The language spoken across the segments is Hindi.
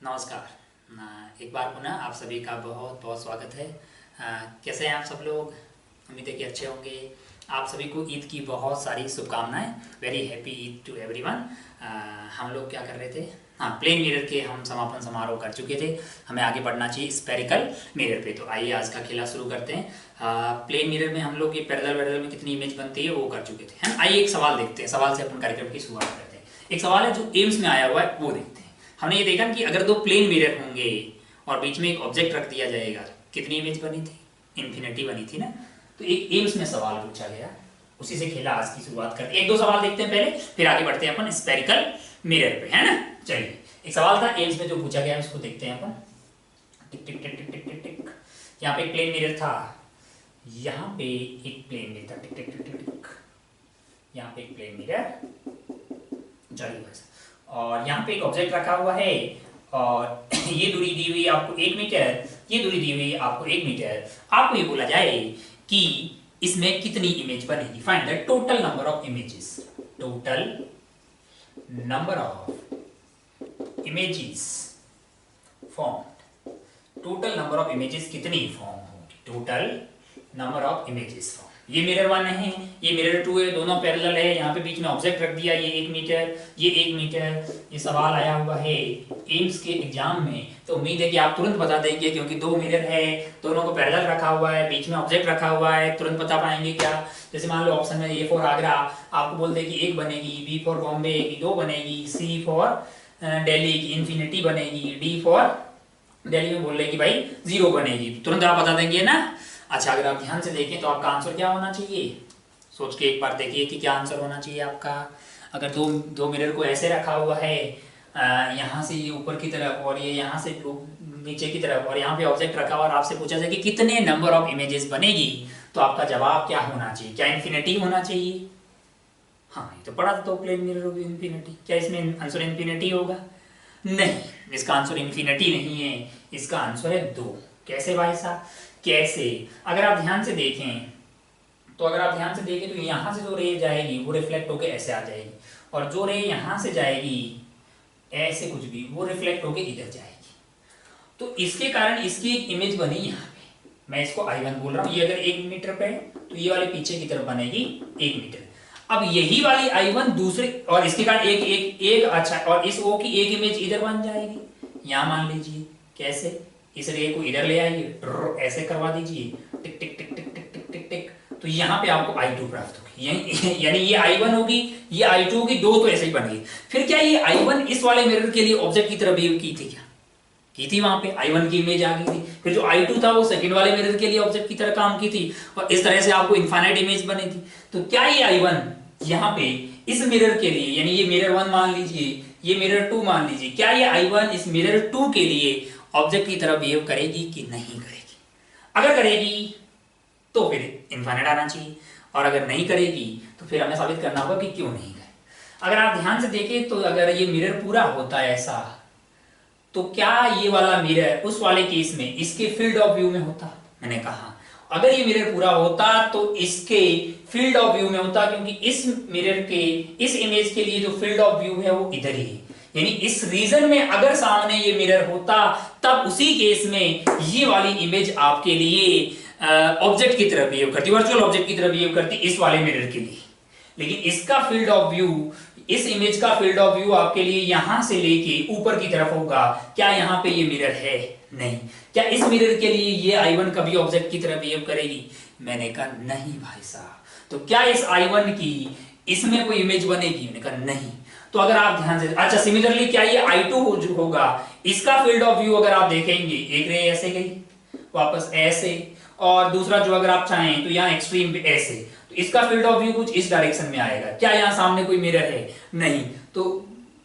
नमस्कार। एक बार पुनः आप सभी का बहुत बहुत स्वागत है। कैसे हैं आप सब लोग? उम्मीद है कि अच्छे होंगे। आप सभी को ईद की बहुत सारी शुभकामनाएं। Very happy Eid to everyone. हम लोग क्या कर रहे थे? हाँ, प्लेन मिरर के हम समापन समारोह कर चुके थे। हमें आगे बढ़ना चाहिए स्फेरिकल मिरर पे। तो आइए आज का खेला शुरू करते हैं। प्लेन मिरर में हम लोग ये पैरेलल वैरेलल में कितनी इमेज बनती है वो कर चुके थे, है ना। आइए एक सवाल देखते हैं, सवाल से अपन कार्यक्रम की शुरुआत करते हैं। एक सवाल है जो एम्स में आया हुआ है, वो देखते हैं। हमने ये देखा कि अगर दो प्लेन मिरर होंगे और बीच में एक ऑब्जेक्ट रख दिया जाएगा, कितनी इमेज बनी थी? इन्फिनिटी बनी थी ना। तो एक एम्स में सवाल पूछा गया, उसी से खेला आज की शुरुआत करते हैं। एक दो सवाल देखते हैं पहले, फिर आगे बढ़ते हैं अपन स्फेरिकल मिरर पे, है ना। चलिए, एक सवाल था एम्स में जो पूछा गया उसको देखते हैं अपन। टिक टिक टिक टिक टिक टिक टिक। यहाँ पे एक प्लेन मिरर था, यहाँ पे एक प्लेन मिरर था, टिक टिक टिक टिक टिक। यहाँ पे एक प्लेन मिरर, चलिए बस। और यहाँ पे एक ऑब्जेक्ट रखा हुआ है और ये दूरी दी हुई आपको 1 मीटर, ये दूरी दी हुई आपको 1 मीटर। आपको ये बोला जाए कि इसमें कितनी इमेज बनेगी। Find the total number of images. Total number of images form. Total number of images कितनी फॉर्म होगी? Total number of images form. ये मिरर 1 है, ये मिरर 2 है, दोनों पैरेलल है। यहाँ पे बीच में ऑब्जेक्ट रख दिया, ये 1 मीटर, ये 1 मीटर। ये सवाल आया हुआ है एम्स के एग्जाम में, तो उम्मीद है कि आप तुरंत बता देंगे, क्योंकि दो मिरर है, दोनों को पैरेलल रखा हुआ है, बीच में ऑब्जेक्ट रखा हुआ है। तुरंत बता पाएंगे क्या? जैसे मान लो ऑप्शन में A फॉर आगरा, आपको बोल दे कि 1 बनेगी, B फॉर बॉम्बे की 2 बनेगी, C फॉर दिल्ली की इन्फिनिटी बनेगी, D फॉर दिल्ली में बोल रहे कि भाई 0 बनेगी। तुरंत आप बता देंगे ना। अच्छा, अगर आप ध्यान से देखें तो आपका आंसर क्या होना चाहिए? सोच के एक बार देखिए कि क्या आंसर होना चाहिए आपका। अगर दो मिरर को ऐसे रखा हुआ है, यहाँ से ये ऊपर की तरफ और ये यहाँ से नीचे की तरफ, और यहाँ पे ऑब्जेक्ट रखा हुआ और आपसे पूछा जाए कि कितने नंबर ऑफ इमेजेस बनेगी, तो आपका जवाब क्या होना चाहिए? क्या इन्फिनिटी होना चाहिए? हाँ, ये तो पढ़ा था, तो प्लेन मिरर होगी इन्फिनिटी। क्या इसमें आंसर इन्फिनिटी होगा? नहीं, इसका आंसर इन्फिनिटी नहीं है, इसका आंसर है 2। कैसे भाई साहब, कैसे? अगर आप ध्यान से देखें तो यहाँ से जो रे जाएगी वो रिफ्लेक्ट होके ऐसे आ जाएगी, और जो रे यहाँ से जाएगी ऐसे कुछ भी, वो रिफ्लेक्ट होके इधर जाएगी। तो इसके कारण इसकी एक इमेज बनी यहाँ पे। मैं इसको I1 बोल रहा हूँ। ये अगर 1 मीटर पे है तो ये वाली पीछे की तरफ बनेगी 1 मीटर। अब यही वाली I1 दूसरे, और इसके कारण एक अच्छा, और इस O की एक इमेज इधर बन जाएगी। यहाँ मान लीजिए कैसे, इस रे को इधर ले आइए, ऐसे करवा दीजिए, टिक टिक टिक टिक टिक टिक टिक टिक, तो यहाँ पे आपको I2 प्राप्त होगी। यानी ये I1 होगी, ये I2 होगी, 2 तो ऐसे ही बन गई। फिर क्या ये I1 इस वाले मिरर के लिए ऑब्जेक्ट की तरह बिहेव की थी? क्या की थी? वहां पे I1 की इमेज आ गई थी। फिर जो I2 था वो सेकंड वाले मिरर के लिए ऑब्जेक्ट की तरह काम की थी, और इस तरह से आपको इनफाइनाइट इमेज बनी थी। तो क्या ये I1 यहाँ पे इस मिरर के लिए, यानी ये मिरर 1 मान लीजिए, ये मिरर 2 मान लीजिए, क्या ये I1 इस मिरर 2 के लिए ऑब्जेक्ट की तरह बिहेव करेगी कि नहीं करेगी? अगर करेगी तो फिर इनफाइनाइट आना चाहिए, और अगर नहीं करेगी तो फिर हमें साबित करना होगा कि क्यों नहीं करे। अगर आप ध्यान से देखें तो अगर ये मिरर पूरा होता है ऐसा, तो क्या ये वाला मिरर उस वाले केस में इसके फील्ड ऑफ व्यू में होता? मैंने कहा अगर ये मिरर पूरा होता तो इसके फील्ड ऑफ व्यू में होता, क्योंकि इस मिरर के, इस इमेज के लिए जो फील्ड ऑफ व्यू है वो इधर ही है। यानी इस रीजन में अगर सामने ये मिरर होता, तब उसी केस में ये वाली इमेज आपके लिए ऑब्जेक्ट की तरह बिहेव करती, वर्चुअल ऑब्जेक्ट की तरह बिहेव करती इस वाले मिरर के लिए। लेकिन इसका फील्ड ऑफ व्यू, इस इमेज का फील्ड ऑफ व्यू आपके लिए यहां से लेके ऊपर की तरफ होगा। क्या यहाँ पे ये मिरर है? नहीं। क्या इस मिरर के लिए ये I1 कभी ऑब्जेक्ट की तरह बिहेव करेगी? मैंने कहा नहीं भाई साहब। तो क्या इस I1 की इसमें कोई इमेज बनेगी? मैंने कहा नहीं। तो अगर आप ध्यान से, अच्छा सिमिलरली क्या ये I2 जो होगा, इसका फील्ड ऑफ व्यू अगर आप देखेंगे, एक रे ऐसे गई, वापस ऐसे, और दूसरा जो अगर आप चाहें तो यहाँ एक्सट्रीम पे ऐसे, तो इसका फील्ड ऑफ व्यू कुछ इस डायरेक्शन में आएगा। क्या यहाँ सामने कोई मिरर है? नहीं। तो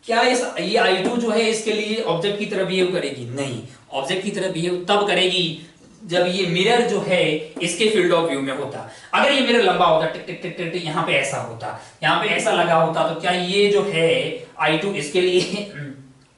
क्या ये I2 जो है इसके लिए ऑब्जेक्ट की तरह बिहेव करेगी? नहीं। ऑब्जेक्ट की तरह बिहेव तब करेगी जब ये मिरर जो है इसके फील्ड ऑफ व्यू में होता। अगर ये मिरर लंबा होता, टिक टिक टिक टिक, यहाँ पे ऐसा होता, यहाँ पे ऐसा लगा होता, तो क्या ये जो है I2 इसके लिए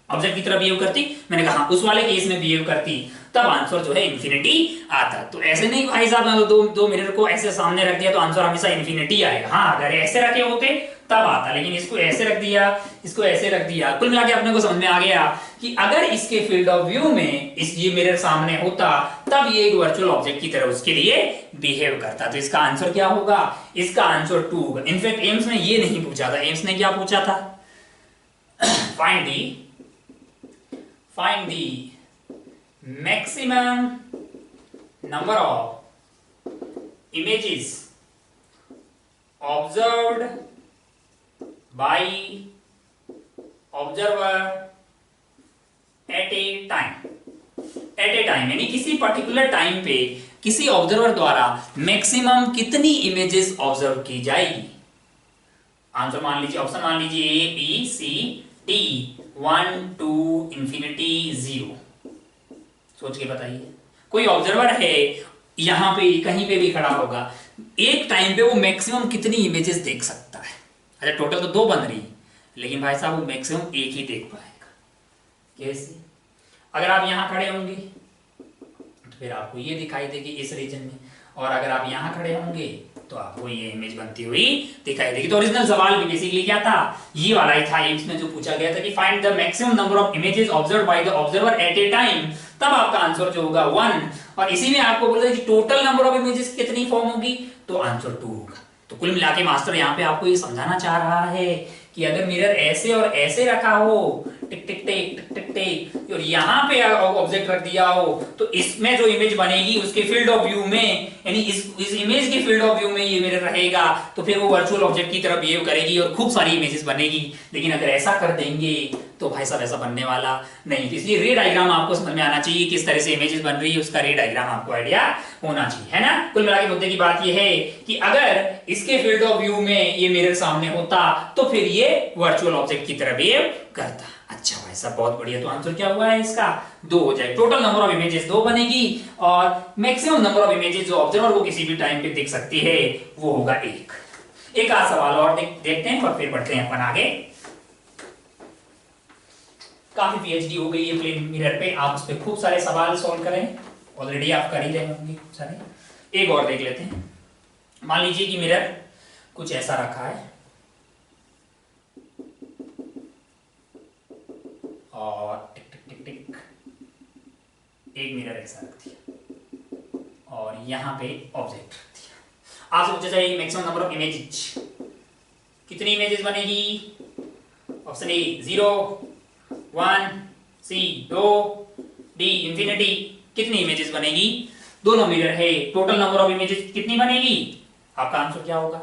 ऑब्जेक्ट की तरह बिहेव करती? मैंने कहा उस वाले केस में बिहेव करती, तब आंसर जो है इन्फिनिटी आता। तो ऐसे नहीं भाई साहब, दो मिरर को ऐसे सामने रख दिया तो आंसर हमेशा इन्फिनिटी आएगा। हाँ, अगर ऐसे रखे होते तब आता, लेकिन इसको ऐसे रख दिया, इसको ऐसे रख दिया, कुल मिला के अपने को समझ में आ गया कि अगर इसके फील्ड ऑफ व्यू में इस ये मिरर सामने होता तब ये एक वर्चुअल ऑब्जेक्ट की तरह उसके लिए बिहेव करता। तो इसका आंसर क्या होगा? इसका आंसर 2 होगा। इनफैक्ट एम्स ने ये नहीं पूछा था, एम्स ने क्या पूछा था? Find the maximum number of images observed by observer at a time यानी किसी पर्टिकुलर टाइम पे किसी ऑब्जर्वर द्वारा मैक्सिमम कितनी इमेजेस ऑब्जर्व की जाएगी। आंसर मान लीजिए, ऑप्शन मान लीजिए A B C D, 1 2 infinity 0। सोच के बताइए, कोई ऑब्जर्वर है यहां पे कहीं पे भी खड़ा होगा, एक टाइम पे वो मैक्सिमम कितनी इमेजेस देख सकता है? अच्छा टोटल तो 2 बन रही है, लेकिन भाई साहब वो मैक्सिमम एक ही देख पाएगा। कैसे? अगर आप यहां खड़े होंगे तो फिर आपको ये दिखाई देगी इस रीजन में, और अगर आप यहां खड़े होंगे तो आपको ये इमेज बनती हुई दिखाई देगी। तो ओरिजिनल सवाल भी बेसिकली क्या था? ये वाला ही था, इसमें जो पूछा गया था कि find the maximum number of images observed by the observer at a time, तब आपका आंसर जो होगा 1, और इसी में आपको बोला कि टोटल नंबर ऑफ इमेजेस कितनी फॉर्म होगी, तो आंसर 2 होगा। तो कुल मिला के मास्टर यहाँ पे आपको ये समझाना चाह रहा है कि अगर मिरर ऐसे और ऐसे रखा हो, टिक टिक टिक टिक टिक टिक, और यहाँ पे ऑब्जेक्ट रख दिया हो, तो इसमें जो इमेज बनेगी उसके फील्ड ऑफ व्यू में, यानी इस इमेज के फील्ड ऑफ व्यू में ये मिरर रहेगा, तो फिर वो वर्चुअल ऑब्जेक्ट की तरह बिहेव करेगी और खूब सारी इमेजेस बनेगी। लेकिन अगर ऐसा कर देंगे तो भाई साहब ऐसा बनने वाला नहीं। तो इसलिए रे डायग्राम आपको समझ में आना चाहिए, किस तरह से इमेजेस बन रही है उसका रे डायग्राम आपको आइडिया होना चाहिए, है ना। कुल मिला के मुद्दे की बात ये है कि अगर इसके फील्ड ऑफ व्यू में ये मिरर सामने होता तो फिर ये वर्चुअल ऑब्जेक्ट की तरह बिहेव करता। अच्छा भाई साहब बहुत बढ़िया। तो आंसर क्या हुआ है इसका? 2 हो जाए। टोटल नंबर ऑफ इमेजेस 2 बनेगी और मैक्सिमम नंबर ऑफ इमेजेस जो ऑब्जर्वर को किसी भी टाइम पे दिख सकती है वो होगा 1। एक आध सवाल और देखते हैं और फिर बढ़ते हैं अपन आगे। काफी पीएचडी हो गई है प्लेन मिरर पे, आप उस पे खूब सारे सवाल सॉल्व करें, ऑलरेडी आप कर ही रहे होंगे खूब सारे। एक और देख लेते हैं। मान लीजिए कि मिरर कुछ ऐसा रखा है और टिक टिक टिक टिक एक मिरर ऐसा रख दिया और यहाँ पे ऑब्जेक्ट रख दिया। आपसे पूछा जाए मैक्सिमम नंबर ऑफ इमेजेस, कितनी इमेजेस बनेगी? Option A 0, 1, C 2, D infinity. कितनी इमेजेस बनेगी? दोनों मिरर है, टोटल नंबर ऑफ इमेजेस कितनी बनेगी? आपका आंसर क्या होगा?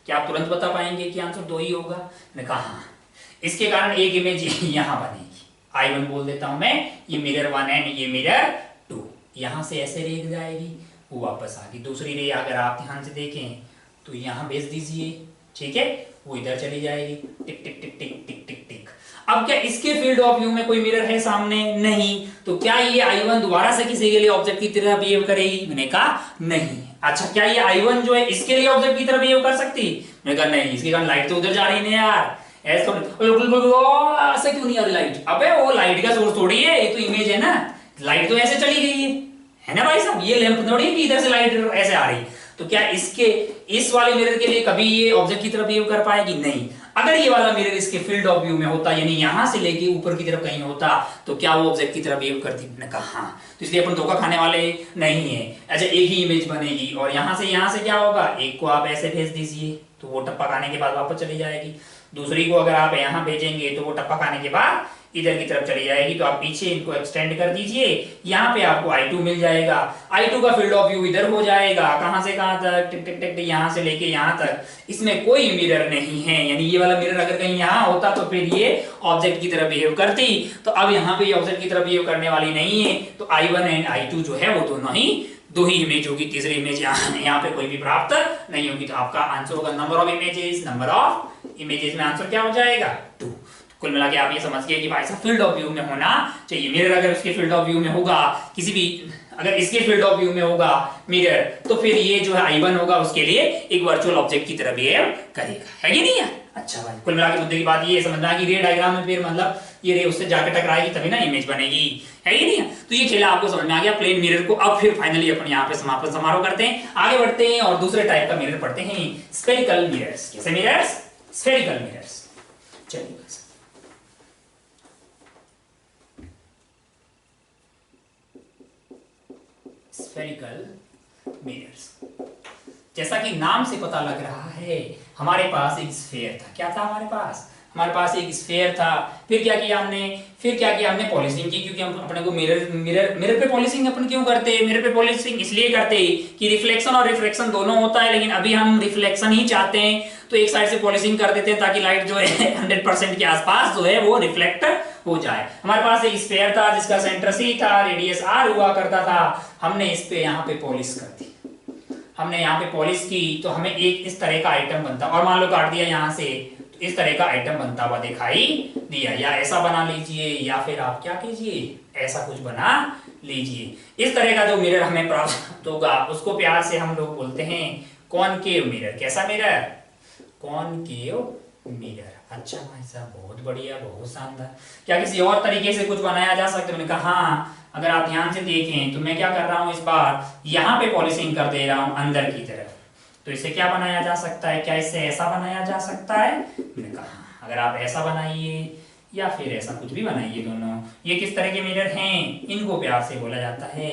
क्या आप तुरंत बता पाएंगे कि आंसर 2 ही होगा? मैंने कहा हाँ, इसके कारण एक इमेज यहां बनेगी, I1 बोल देता हूं मैं, ये मिरर 1 एंड ये मिरर 2। यहां से ऐसे रे जाएगी, वो वापस आ गई। दूसरी रे अगर आप ध्यान से देखें तो यहां भेज दीजिए, ठीक है, वो इधर चली जाएगी, टिक टिक टिक टिक टिक टिक टिक। अब क्या इसके फील्ड ऑफ व्यू में कोई मिरर है सामने? नहीं। तो क्या ये I1 दोबारा से किसी के लिए ऑब्जेक्ट की तरह बिहेव करेगी? मैंने कहा नहीं। अच्छा क्या ये I1 जो है इसके लिए ऑब्जेक्ट की तरह बिहेव कर सकती? मैंने कहा नहीं, इसके कारण लाइट तो उधर जा रही है यार, ऐसे क्यों नहीं आ रही लाइट? अबे वो लाइट का सोर्स थोड़ी है, ये तो इमेज है ना, लाइट तो ऐसे चली गई है ना भाई साहब, ये लैंप थोड़ी है कि इधर से लाइट ऐसे आ रही। तो क्या इसके इस वाले मिरर के लिए कभी ये ऑब्जेक्ट की तरफ बिहेव कर पाएगी? नहीं। अगर ये वाला मिरर इसके फील्ड ऑफ व्यू में होता, यानी यहां से लेके ऊपर की तरफ कहीं होता, तो क्या वो ऑब्जेक्ट की तरफ बिहेव करती? मैंने कहा हाँ। तो इसलिए अपन धोखा खाने वाले नहीं है। अच्छा एक ही इमेज बनेगी और यहां से क्या होगा, एक को आप ऐसे भेज दीजिए तो वो टप्पा खाने के बाद वापस चली जाएगी, दूसरी को अगर आप यहां भेजेंगे तो वो टप्पा खाने के बाद इधर की तरफ चली जाएगी। तो आप पीछे इनको एक्सटेंड कर दीजिए, यहाँ पे आपको I2 मिल जाएगा। I2 का फील्ड ऑफ व्यू इधर हो जाएगा, कहां से कहां तक, टिक टिक टिक, यहां से लेके यहां तक। इसमें कोई मिरर नहीं है, यानी ये वाला मिरर अगर कहीं यहां होता तो फिर ये ऑब्जेक्ट की तरह बिहेव करती। तो अब यहाँ पे ये ऑब्जेक्ट की तरह बिहेव करने वाली नहीं है, तो I1 एंड I2 जो है वो दोनों ही 2 ही इमेज होगी, तीसरी इमेज यहाँ पे कोई भी प्राप्त नहीं होगी। तो आपका आंसर होगा नंबर ऑफ इमेजेस में आंसर क्या हो जाएगा? 2। कुल मिला के आप ये समझ गए कि भाई साहब फील्ड ऑफ व्यू में होना चाहिए मिरर। अगर उसके फील्ड ऑफ व्यू में होगा किसी भी, अगर इसके फील्ड ऑफ व्यू में होगा मिरर, तो फिर ये जो है I1 होगा उसके लिए एक वर्चुअल ऑब्जेक्ट की तरह बिहेव करेगा, है कि नहीं है? अच्छा भाई कुल मिला के मुद्दे की बात ये समझना कि रे डायग्राम में फिर मतलब ये रे उससे जाकर टकराएगी तभी ना इमेज बनेगी, है कि नहीं है? तो ये खेला आपको समझ में आ गया प्लेन मिरर को। अब फिर फाइनली अपन यहाँ पे समापन समारोह करते हैं, आगे बढ़ते हैं और दूसरे टाइप का मिरर पढ़ते हैं, स्फेरिकल मिरर्स। कैसे मिरर्स? Spherical mirrors. चलिए स्फेरिकल मिरर्स, जैसा कि नाम से पता लग रहा है हमारे पास एक स्फेयर था। क्या था हमारे पास एक स्फेयर था। फिर क्या किया हमने पॉलिशिंग की, क्योंकि हम अपने को मिरर पे पॉलिशिंग अपन क्यों करते हैं? मिरर पे पॉलिशिंग इसलिए करते हैं कि रिफ्लेक्शन और रिफ्रैक्शन दोनों होता है, लेकिन अभी हम रिफ्लेक्शन ही चाहते हैं, तो एक साइड से पॉलिशिंग कर देते हैं ताकि लाइट जो है 100% के आसपास जो है वो रिफ्लेक्ट हो जाए। हमारे पास एक स्फेयर था जिसका सेंटर सी था, रेडियस r हुआ करता था। हमने इस पे यहाँ पे पॉलिश कर दी, हमने यहाँ पे पॉलिश की, तो हमें एक इस तरह का आइटम बनता, और मान लो काट दिया यहाँ से, तो इस तरह का आइटम बनता हुआ दिखाई दिया। या ऐसा बना लीजिए, या फिर आप क्या कीजिए, ऐसा कुछ बना लीजिए। इस तरह का जो मिरर हमें प्राप्त होगा उसको प्यार से हम लोग बोलते हैं कॉनकेव मिरर। कैसा मिरर? Concave mirror. अच्छा भाई साहब, बहुत बढ़िया, बहुत शानदार। क्या किसी और तरीके से कुछ बनाया जा सकता है? मैंने कहा हाँ, अगर आप ध्यान से देखें तो मैं क्या कर रहा हूं, इस बार यहाँ पे पॉलिशिंग कर दे रहा हूं अंदर की तरफ। तो इसे क्या बनाया जा सकता है? क्या इसे ऐसा बनाया जा सकता है? मैंने कहा अगर आप ऐसा बनाइए या फिर ऐसा कुछ भी बनाइए, दोनों ये किस तरह के मिरर हैं? इनको प्यार से बोला जाता है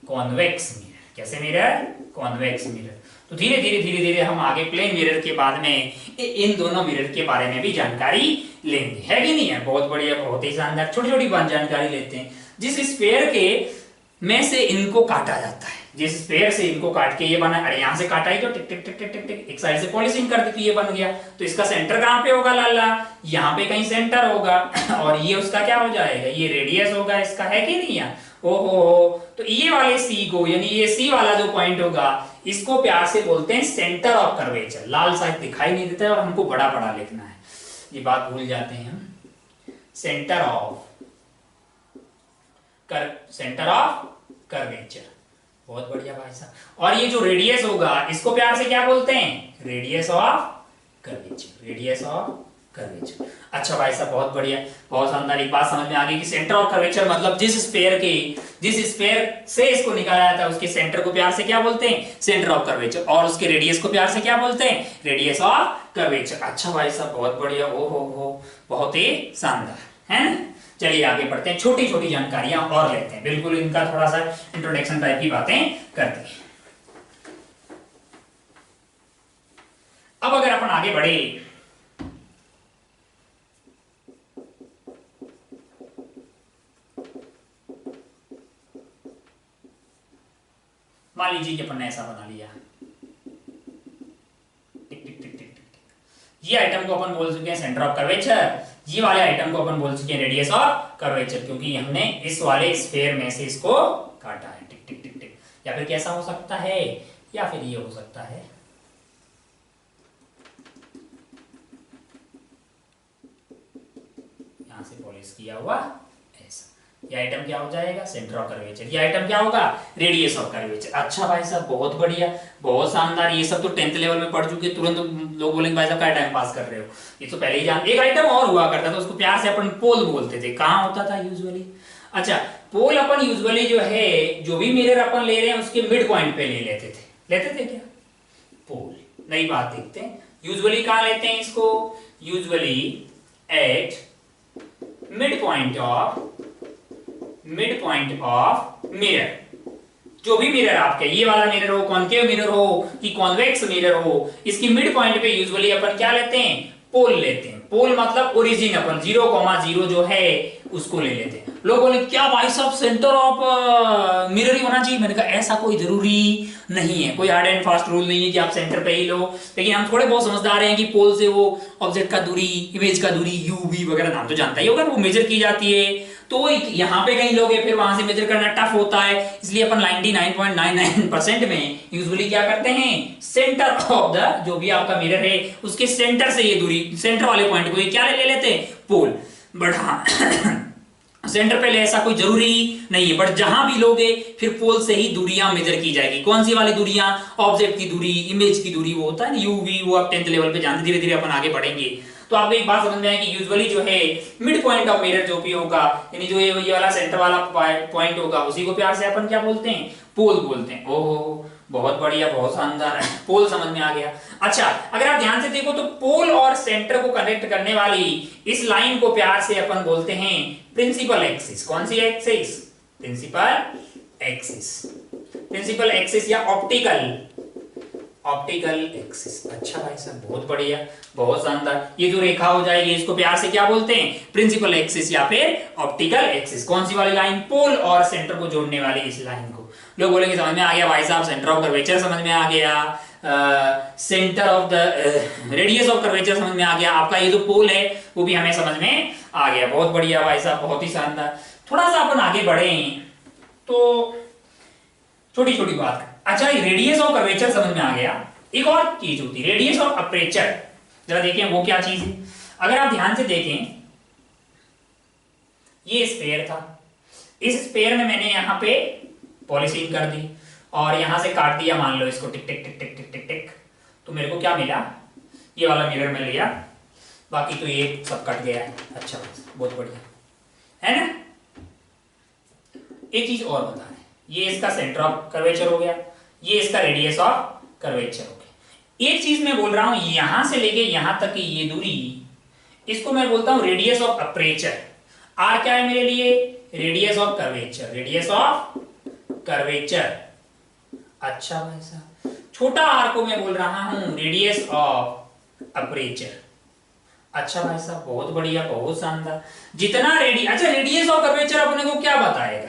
कॉन्वेक्स मिरर। कैसे मिरर? Convex mirror. तो धीरे धीरे हम आगे प्लेन मिरर के बाद में इन दोनों मिरर के बारे में भी जानकारी लेंगे, है कि नहीं है? बहुत बढ़िया, बहुत ही शानदार। छोटी छोटी जानकारी लेते हैं। जिस स्फेयर के में से इनको काटा जाता है, जिस स्फेयर से इनको काट के ये बना, अरे यहाँ से काटा ही तो टिक टिक टिक टिक टिक टिक एक साइड से पॉलिशिंग कर दी तो ये बन गया। तो इसका सेंटर कहाँ पे होगा लाला? यहाँ पे कहीं सेंटर होगा, और ये उसका क्या हो जाएगा? ये रेडियस होगा इसका, है कि नहीं है? ओहो, तो ये वाले सी को, यानी ये सी वाला जो पॉइंट होगा, इसको प्यार से बोलते हैं सेंटर ऑफ कर्वेचर। लाल शायद दिखाई नहीं देता है और हमको बड़ा बड़ा लिखना है, ये बात भूल जाते हैं हम। Centre of curvature. बहुत बढ़िया भाई साहब। और ये जो रेडियस होगा इसको प्यार से क्या बोलते हैं? Radius of curvature. Radius of curvature. अच्छा भाई साहब, बहुत बढ़िया, बहुत शानदार। एक बात समझ में आ गई कि सेंटर ऑफ कर्वेचर मतलब जिस स्फेयर से इसको निकाला जाता है उसके सेंटर को प्यार से क्या बोलते हैं? Centre of curvature. और उसके रेडियस को प्यार से क्या बोलते हैं? Radius of curvature. अच्छा भाई साहब, बहुत बढ़िया, ओ हो, बहुत ही शानदार, है ना? चलिए आगे बढ़ते हैं, छोटी छोटी जानकारियां और लेते हैं, बिल्कुल इनका थोड़ा सा इंट्रोडक्शन टाइप की बातें करते हैं। अब अगर अपन आगे बढ़े, मान लीजिए कि अपन ने ऐसा बना लिया, टिक टिक टिक टिक टिक। ये आइटम को अपन बोल चुके हैं सेंटर ऑफ कर्वेचर, ये वाले आइटम को अपन बोल चुके हैं रेडियस ऑफ कर्वेचर, क्योंकि हमने इस वाले स्फेयर में से इसको काटा है। टिक टिक टिक टिक। या फिर कैसा हो सकता है? या फिर ये हो सकता है, यहां से पॉलिश किया हुआ ऐसा। ये आइटम क्या हो जाएगा? Centre of curvature. ये आइटम क्या होगा? Radius of curvature. अच्छा भाई साहब, बहुत बढ़िया, बहुत शानदार। ये सब तो 10th लेवल में पढ़ चुके, तुरंत लोग बोलेंगे भाई साहब क्या टाइम पास कर रहे हो, ये तो पहले ही जान। एक आइटम और हुआ करता था, उसको प्यार से अपन पोल बोलते थे। कहाँ होता था यूजुअली? अच्छा, पोल अपन यूजुअली जो है, जो भी मिरर अपन ले रहे हैं उसके मिड पॉइंट पे ले लेते थे क्या? पोल। नई बात देखते हैं, यूजुअली कहाँ लेते हैं इसको? Usually at mid point of mirror. जो भी मिरर आपके, ये वाला मिरर हो, कॉनकेव मिरर हो कि कॉन्वेक्स मिरर हो, इसकी मिड पॉइंट पे यूजुअली अपन क्या लेते हैं? पोल लेते हैं। पोल मतलब ओरिजिन, अपन 0,0 जो है उसको ले लेते हैं। लोग बोले क्या भाई साहब सेंटर ऑफ मिरर ही होना चाहिए? मैंने कहा ऐसा कोई जरूरी नहीं है, कोई हार्ड एंड फास्ट रूल नहीं है कि आप सेंटर पे ही लो, लेकिन हम थोड़े बहुत समझदार हैं कि पोल से वो ऑब्जेक्ट का दूरी, इमेज का दूरी, यूवी वगैरह नाम तो जानता ही होगा, वो मेजर की जाती है। तो यहाँ पे कहीं लोग फिर वहां से मेजर करना टफ होता है, इसलिए अपन 99.99% में यूजुअली क्या करते हैं? सेंटर ऑफ द, जो भी आपका मिरर है उसके सेंटर से ये दूरी, सेंटर वाले पॉइंट को ये क्या ले लेते हैं? पोल। बट हाँ सेंटर पे ले ऐसा कोई जरूरी नहीं है, बट जहां भी लोगे फिर पोल से ही दूरियां मेजर की जाएगी। कौन सी वाली दूरियां? ऑब्जेक्ट की दूरी, इमेज की दूरी, वो होता है ना यूवी, वो आप 10th लेवल पे जानते, धीरे धीरे अपन आगे बढ़ेंगे तो आपको एक बात समझ में आए कि यूजुअली जो है मिड पॉइंट ऑफ मिरर जो भी होगा, यानी जो ये वाला सेंटर वाला पॉइंट होगा, उसी को प्यार से अपन क्या बोलते हैं, पोल बोलते हैं। ओहो बहुत बढ़िया, बहुत शानदार, पोल समझ में आ गया। अच्छा अगर आप ध्यान से देखो तो पोल और सेंटर को कनेक्ट करने वाली इस लाइन को प्यार से अपन बोलते हैं प्रिंसिपल एक्सिस। कौन सी axis, principal axis, principal axis या ऑप्टिकल एक्सिस। अच्छा भाई साहब बहुत बढ़िया, बहुत शानदार। ये जो रेखा हो जाएगी इसको प्यार से क्या बोलते हैं, प्रिंसिपल एक्सिस या फिर ऑप्टिकल एक्सिस। कौन सी वाली लाइन, पोल और सेंटर को जोड़ने वाली इस लाइन को। लोग बोलेंगे समझ में आ गया भाई साहब, सेंटर ऑफ कर्वेचर समझ में आ गया, centre of the radius of curvature समझ में आ गया, आपका ये जो पोल है वो भी हमें समझ में आ गया। बहुत बढ़िया भाई साहब, बहुत ही शानदार। थोड़ा सा अपन आगे बढ़े तो छोटी छोटी बात। अच्छा रेडियस ऑफ कर्वेचर समझ में आ गया, एक और चीज होती है रेडियस ऑफ अपर्चर। जरा देखें वो क्या चीज है। अगर आप ध्यान से देखें ये स्फीयर था, इस स्फीयर में मैंने यहां पे पॉलीसीन कर दी और यहां से काट दिया, मान लो इसको टिक टिक टिक टिक टिक टिक टिक, तो मेरे को क्या मिला, ये वाला मिरर में लिया, बाकी तो ये सब कट गया है। अच्छा बहुत बढ़िया है ना। एक चीज और बता रहे, ये इसका सेंटर ऑफ कर्वेचर हो गया, ये इसका रेडियस ऑफ कर्वेचर हो गया। एक चीज मैं बोल रहा हूं, यहां से लेके यहां तक की ये दूरी, इसको मैं बोलता हूं रेडियस ऑफ अपर्चर। आर क्या है मेरे लिए, radius of curvature, radius of curvature. अच्छा भाई साहब, छोटा आर को मैं बोल रहा हूं रेडियस ऑफ अपर्चर। अच्छा भाई साहब बहुत बढ़िया, बहुत शानदार। जितना अच्छा रेडियस ऑफ कर्वेचर अपने को क्या बताएगा,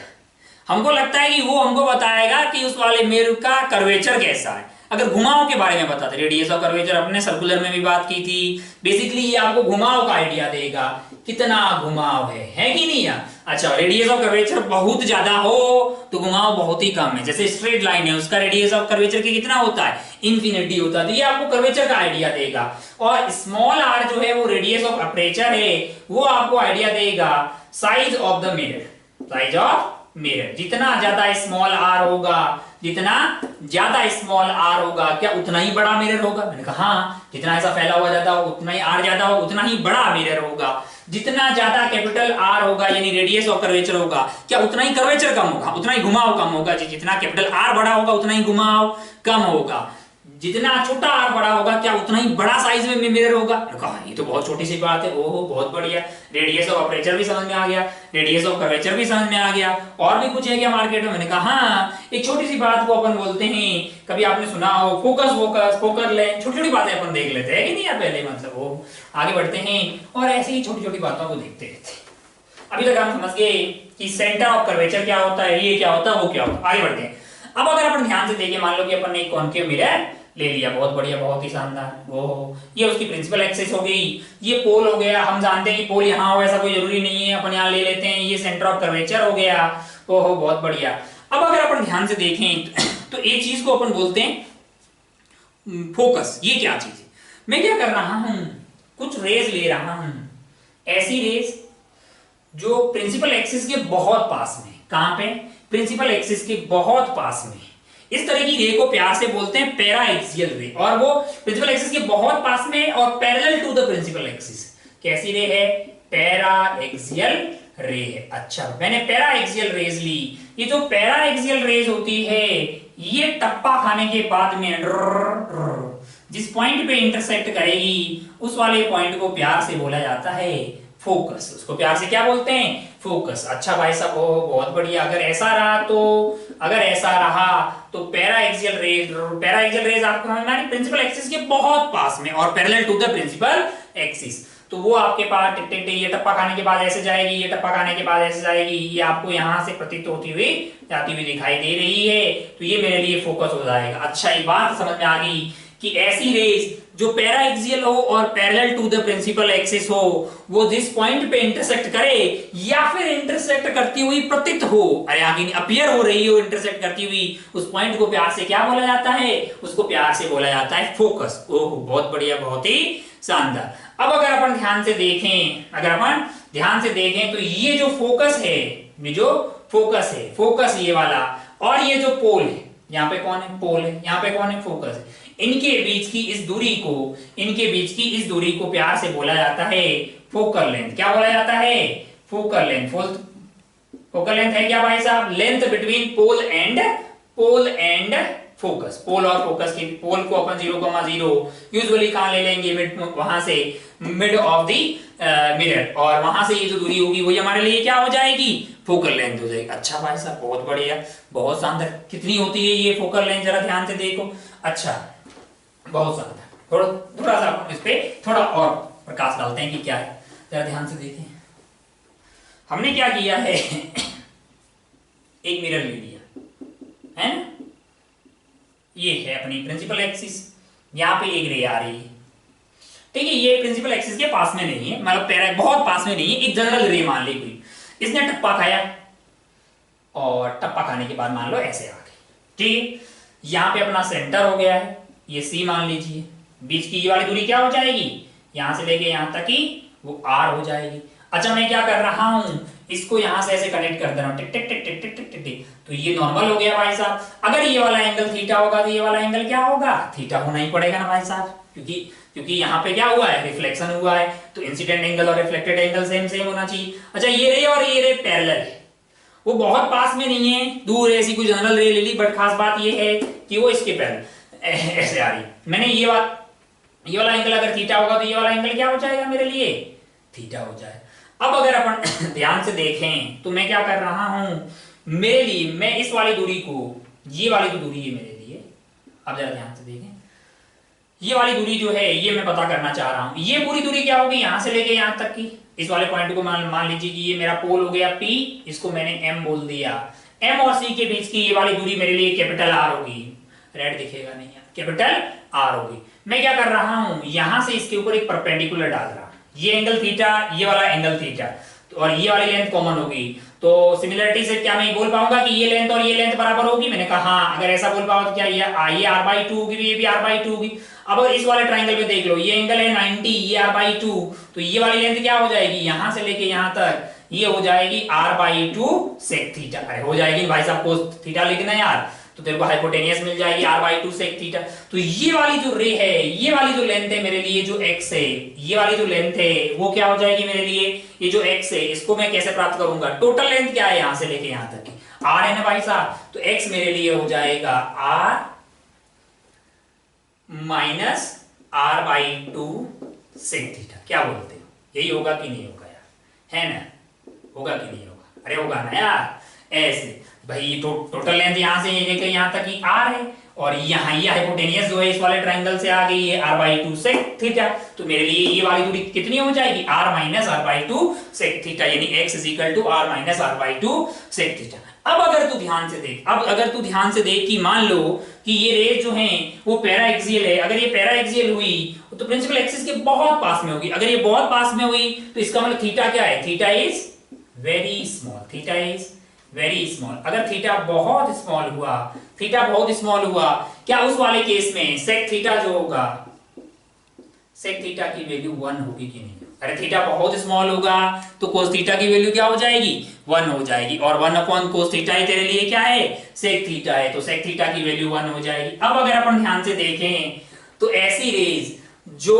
हमको लगता है कि वो हमको बताएगा कि उस वाले मिरर का कर्वेचर कैसा है। अगर घुमाव के बारे में बताते, रेडियस ऑफ कर्वेचर अपने सर्कुलर में भी बात की थी, बेसिकली ये आपको घुमाव का आइडिया देगा, कितना घुमाव है कि नहीं यार। अच्छा रेडियस ऑफ कर्वेचर बहुत ज्यादा हो तो घुमाव बहुत ही कम है। जैसे स्ट्रेट लाइन है उसका रेडियस ऑफ कर्वेचर कितना होता है, इन्फिनिटी होता है, तो ये आपको कर्वेचर का आइडिया देगा। और स्मॉल आर जो है वो रेडियस ऑफ अपर्चर है, वो आपको आइडिया देगा size of the mirror, size of mirror. जितना ज्यादा स्मॉल आर होगा, जितना ज्यादा स्मॉल आर होगा क्या उतना ही बड़ा मिरर होगा। मैंने कहा हाँ, जितना ऐसा फैला हुआ ज्यादा हो उतना ही आर ज्यादा हो उतना ही बड़ा मिरर होगा। जितना ज्यादा कैपिटल आर होगा यानी रेडियस ऑफ कर्वेचर होगा क्या उतना ही कर्वेचर कम होगा, उतना ही घुमाव कम होगा। जितना कैपिटल आर बड़ा होगा उतना ही घुमाव कम होगा। जितना छोटा आर बड़ा होगा क्या उतना ही बड़ा साइज में मिरर होगा। कहा ये तो बहुत छोटी सी बात है। ओहो बहुत बढ़िया, रेडियस ऑफ अपर्चर भी समझ में आ गया, रेडियस ऑफ कर्वेचर भी समझ में आ गया। और भी कुछ है क्या मार्केट में। मैंने कहा हाँ, एक छोटी सी बात को अपन बोलते हैं, कभी आपने सुना हो फोकस फोकस फोकल लेंथ, छोटी छोटी बातें अपन देख लेते हैं कि नहीं यार पहले, मतलब वो आगे बढ़ते हैं और ऐसे ही छोटी छोटी बातों को देखते रहते हैं। अभी तक हम समझ गए कि सेंटर ऑफ कर्वेचर क्या होता है, ये क्या होता है, वो क्या होता है। आगे बढ़ते हैं। अब अगर अपन ध्यान से देखें, मान लो कि अपन ने एक कॉन्केव मिरर ले लिया, बहुत बढ़िया, बहुत ही शानदार। वो ये उसकी प्रिंसिपल एक्सिस हो गई, ये पोल हो गया। हम जानते हैं कि पोल यहाँ हो ऐसा कोई जरूरी नहीं है, अपन यहाँ ले लेते हैं। ये सेंटर ऑफ कर्वेचर हो गया। ओहो बहुत बढ़िया। अब अगर अपन ध्यान से देखें तो एक चीज को अपन बोलते हैं फोकस। ये क्या चीज है, मैं क्या कर रहा हूं, कुछ रेज ले रहा हूं, ऐसी रेज जो प्रिंसिपल एक्सिस के बहुत पास में। कहां पे, प्रिंसिपल एक्सिस के बहुत पास में। इस तरह की रे को प्यार से बोलते हैं पैरा एक्सियल रे, और वो प्रिंसिपल एक्सिस के बहुत पास में और parallel to the principal axis. कैसी रे है, पैरा एक्सियल रे है। अच्छा मैंने पैरा एक्सियल रेज ली। ये जो पैरा एक्सियल रेज होती है ये टप्पा खाने के बाद में जिस पॉइंट पे इंटरसेक्ट करेगी उस वाले पॉइंट को प्यार से बोला जाता है फोकस। उसको प्यार से क्या बोलते हैं, फोकस। अच्छा भाई साहब बहुत बढ़िया। अगर ऐसा रहा तो पैरा एक्सियल रेज आपको हमारी प्रिंसिपल एक्सिस के बहुत पास में और parallel to the principal axis. तो वो आपके पास टिक टिक टिक ये टप्पा खाने के बाद ऐसे जाएगी, ये टप्पा खाने के बाद ऐसे जाएगी, ये आपको यहां से प्रतीत होती हुई जाती हुई दिखाई दे रही है, तो ये मेरे लिए फोकस हो जाएगा। अच्छा ये बात समझ में आ गई कि ऐसी रेज जो पैरा एक्सियल हो और parallel to the principal axis हो, वो जिस पॉइंट पे इंटरसेक्ट करे या फिर इंटरसेक्ट करती हुई प्रतीत हो, अरे आगे अपीयर हो रही हो इंटरसेक्ट करती हुई, उस पॉइंट को प्यार से क्या बोला जाता है, उसको प्यार से बोला जाता है फोकस। ओह बहुत बढ़िया, बहुत ही शानदार। अब अगर अपन ध्यान से देखें तो ये जो फोकस है, फोकस ये वाला, और ये जो पोल है, यहाँ पे कौन है, पोल है, यहाँ पे कौन है, फोकस है। इनके बीच की इस दूरी को प्यार से बोला जाता है फोकल लेंथ। क्या बोला जाता है? Focal length. फोकल लेंथ है क्या भाई साहब? Length between pole and focus. Pole और फोकस की, पोल को अपन 0,0 यूजुअली कहां ले लेंगे? मिड, वहां से मिड ऑफ द मिरर, और वहां से ये जो दूरी होगी वही हमारे लिए क्या हो जाएगी? फोकल लेंथ हो जाएगी। अच्छा भाई साहब, बहुत बढ़िया, बहुत शानदार। कितनी होती है ये फोकल लेंथ, जरा ध्यान से देखो। अच्छा, बहुत शानदार। थोड़ा सा अपन इस पे थोड़ा और प्रकाश डालते हैं कि क्या है, जरा ध्यान से देखें। हमने क्या किया है एक मिरर ले लिया है ना, ये है अपनी प्रिंसिपल एक्सिस, यहाँ पे एक रे आ रही है, ठीक है। ये प्रिंसिपल एक्सिस के पास में नहीं है, मतलब पैरा बहुत पास में नहीं है, एक जनरल रे मान ली कोई, इसने टप्पा खाया और टप्पा खाने के बाद मान लो ऐसे आ गई, ठीक है। यहाँ पे अपना सेंटर हो गया है, ये सी मान लीजिए, बीच की ये वाली दूरी क्या हो जाएगी? यहां से लेके यहां तक की वो आर हो जाएगी। अच्छा, मैं क्या कर रहा हूं, इसको यहां से ऐसे कनेक्ट कर दे रहा हूं, टिक टिक टिक टिक टिक टिक टिक, तो ये नॉर्मल हो गया भाई साहब। अगर ये वाला एंगल थीटा होगा तो ये वाला एंगल क्या होगा? थीटा होना ही पड़ेगा ना भाई साहब, क्योंकि यहाँ पे क्या हुआ है? रिफ्लेक्शन हुआ है, तो इंसिडेंट एंगल और रिफ्लेक्टेड एंगल सेम सेम होना चाहिए। अच्छा, ये रे और ये रे पैरेलल है, वो बहुत पास में नहीं है, दूर है, ऐसी कोई जनरल रे ले ली, बट खास बात ये है कि वो इसके पैरेलल ऐसे आ रही। मैंने ये वाला एंगल अगर थीटा होगा तो ये वाला एंगल क्या हो जाएगा मेरे लिए? थीटा हो जाए। अब अगर अपन ध्यान से देखें तो मैं क्या कर रहा हूं, मेरे लिए मैं इस वाली दूरी को, ये वाली जो दूरी है मेरे लिए, अब जरा ध्यान से देखें, ये वाली दूरी जो है ये मैं पता करना चाह रहा हूं। ये पूरी दूरी क्या होगी? यहां से लेके यहां तक की, इस वाले पॉइंट को मान लीजिए कि ये मेरा पोल हो गया P, इसको मैंने M बोल दिया। M और C के बीच की ये वाली दूरी मेरे लिए कैपिटल R होगी, रेड दिखेगा नहीं, कैपिटल R होगी। मैं क्या कर रहा हूं, यहां से इसके ऊपर एक परपेंडिकुलर डाल रहा हूं, ये एंगल थीटा, ये वाला एंगल थीटा, और ये वाली लेंथ कॉमन होगी, तो सिमिलरिटी से क्या मैं बोल पाऊंगा कि ये लेंथ और ये लेंथ बराबर होगी? मैंने कहा हाँ, अगर ऐसा बोल पाओ तो क्या ये r/2 होगी, ये भी r/2 होगी। अब इस वाले ट्राइंगल में देख लो, ये एंगल है 90, ये r/2, तो ये वाली लेंथ क्या हो जाएगी? यहां से लेके यहां तक ये हो जाएगी r/2 सेक थीटा। अरे हो जाएगी भाई साहब, कोस थीटा लिखना यार, तो तेरे को हाइपोटेनियस मिल जाएगी r/2 सेक थीटा। तो ये वाली जो रे है, ये वाली जो लेंथ है मेरे लिए, जो x है, ये वाली जो लेंथ है वो क्या हो जाएगी मेरे लिए? ये जो x है इसको मैं कैसे प्राप्त करूंगा? टोटल लेंथ क्या है यहां से लेके यहां तक की? r है ना भाई साहब, तो x मेरे लिए हो जाएगा r minus r/2 sec theta. क्या बोलते हो, यही होगा कि नहीं होगा यार? है ना, होगा कि नहीं होगा? अरे होगा ना यार। ऐसे भाई टोटल लेंथ यहां से लेके यहां तक की r है, और यहाँ ये हाइपोटेनियस जो है इस वाले ट्राइंगल से आ गई है r/2 सेक थीटा, तो मेरे लिए ये वाली दूरी कितनी हो जाएगी? r minus r/2 sec theta, यानी x is equal to r minus r/2 sec theta. अब अगर तू ध्यान से देख कि मान लो कि ये रेज जो हैं वो पैरा एक्सियल है, अगर ये पैरा एक्सियल हुई तो प्रिंसिपल एक्सिस के बहुत पास में होगी। अगर ये बहुत पास में हुई तो इसका मतलब थीटा क्या है? Theta is very small, theta is very small. अगर थीटा बहुत स्मॉल हुआ, क्या उस वाले केस में सेक थीटा जो होगा, सेक थीटा की वैल्यू 1 होगी कि नहीं? अरे थीटा बहुत स्मॉल होगा तो कोस थीटा की वैल्यू क्या हो जाएगी? 1 हो जाएगी, और 1 अपॉन कोस थीटा ही तेरे लिए क्या है? सेक थीटा है, तो सेक थीटा की वैल्यू 1 हो जाएगी। अब अगर अपन ध्यान से देखें तो ऐसी रेज जो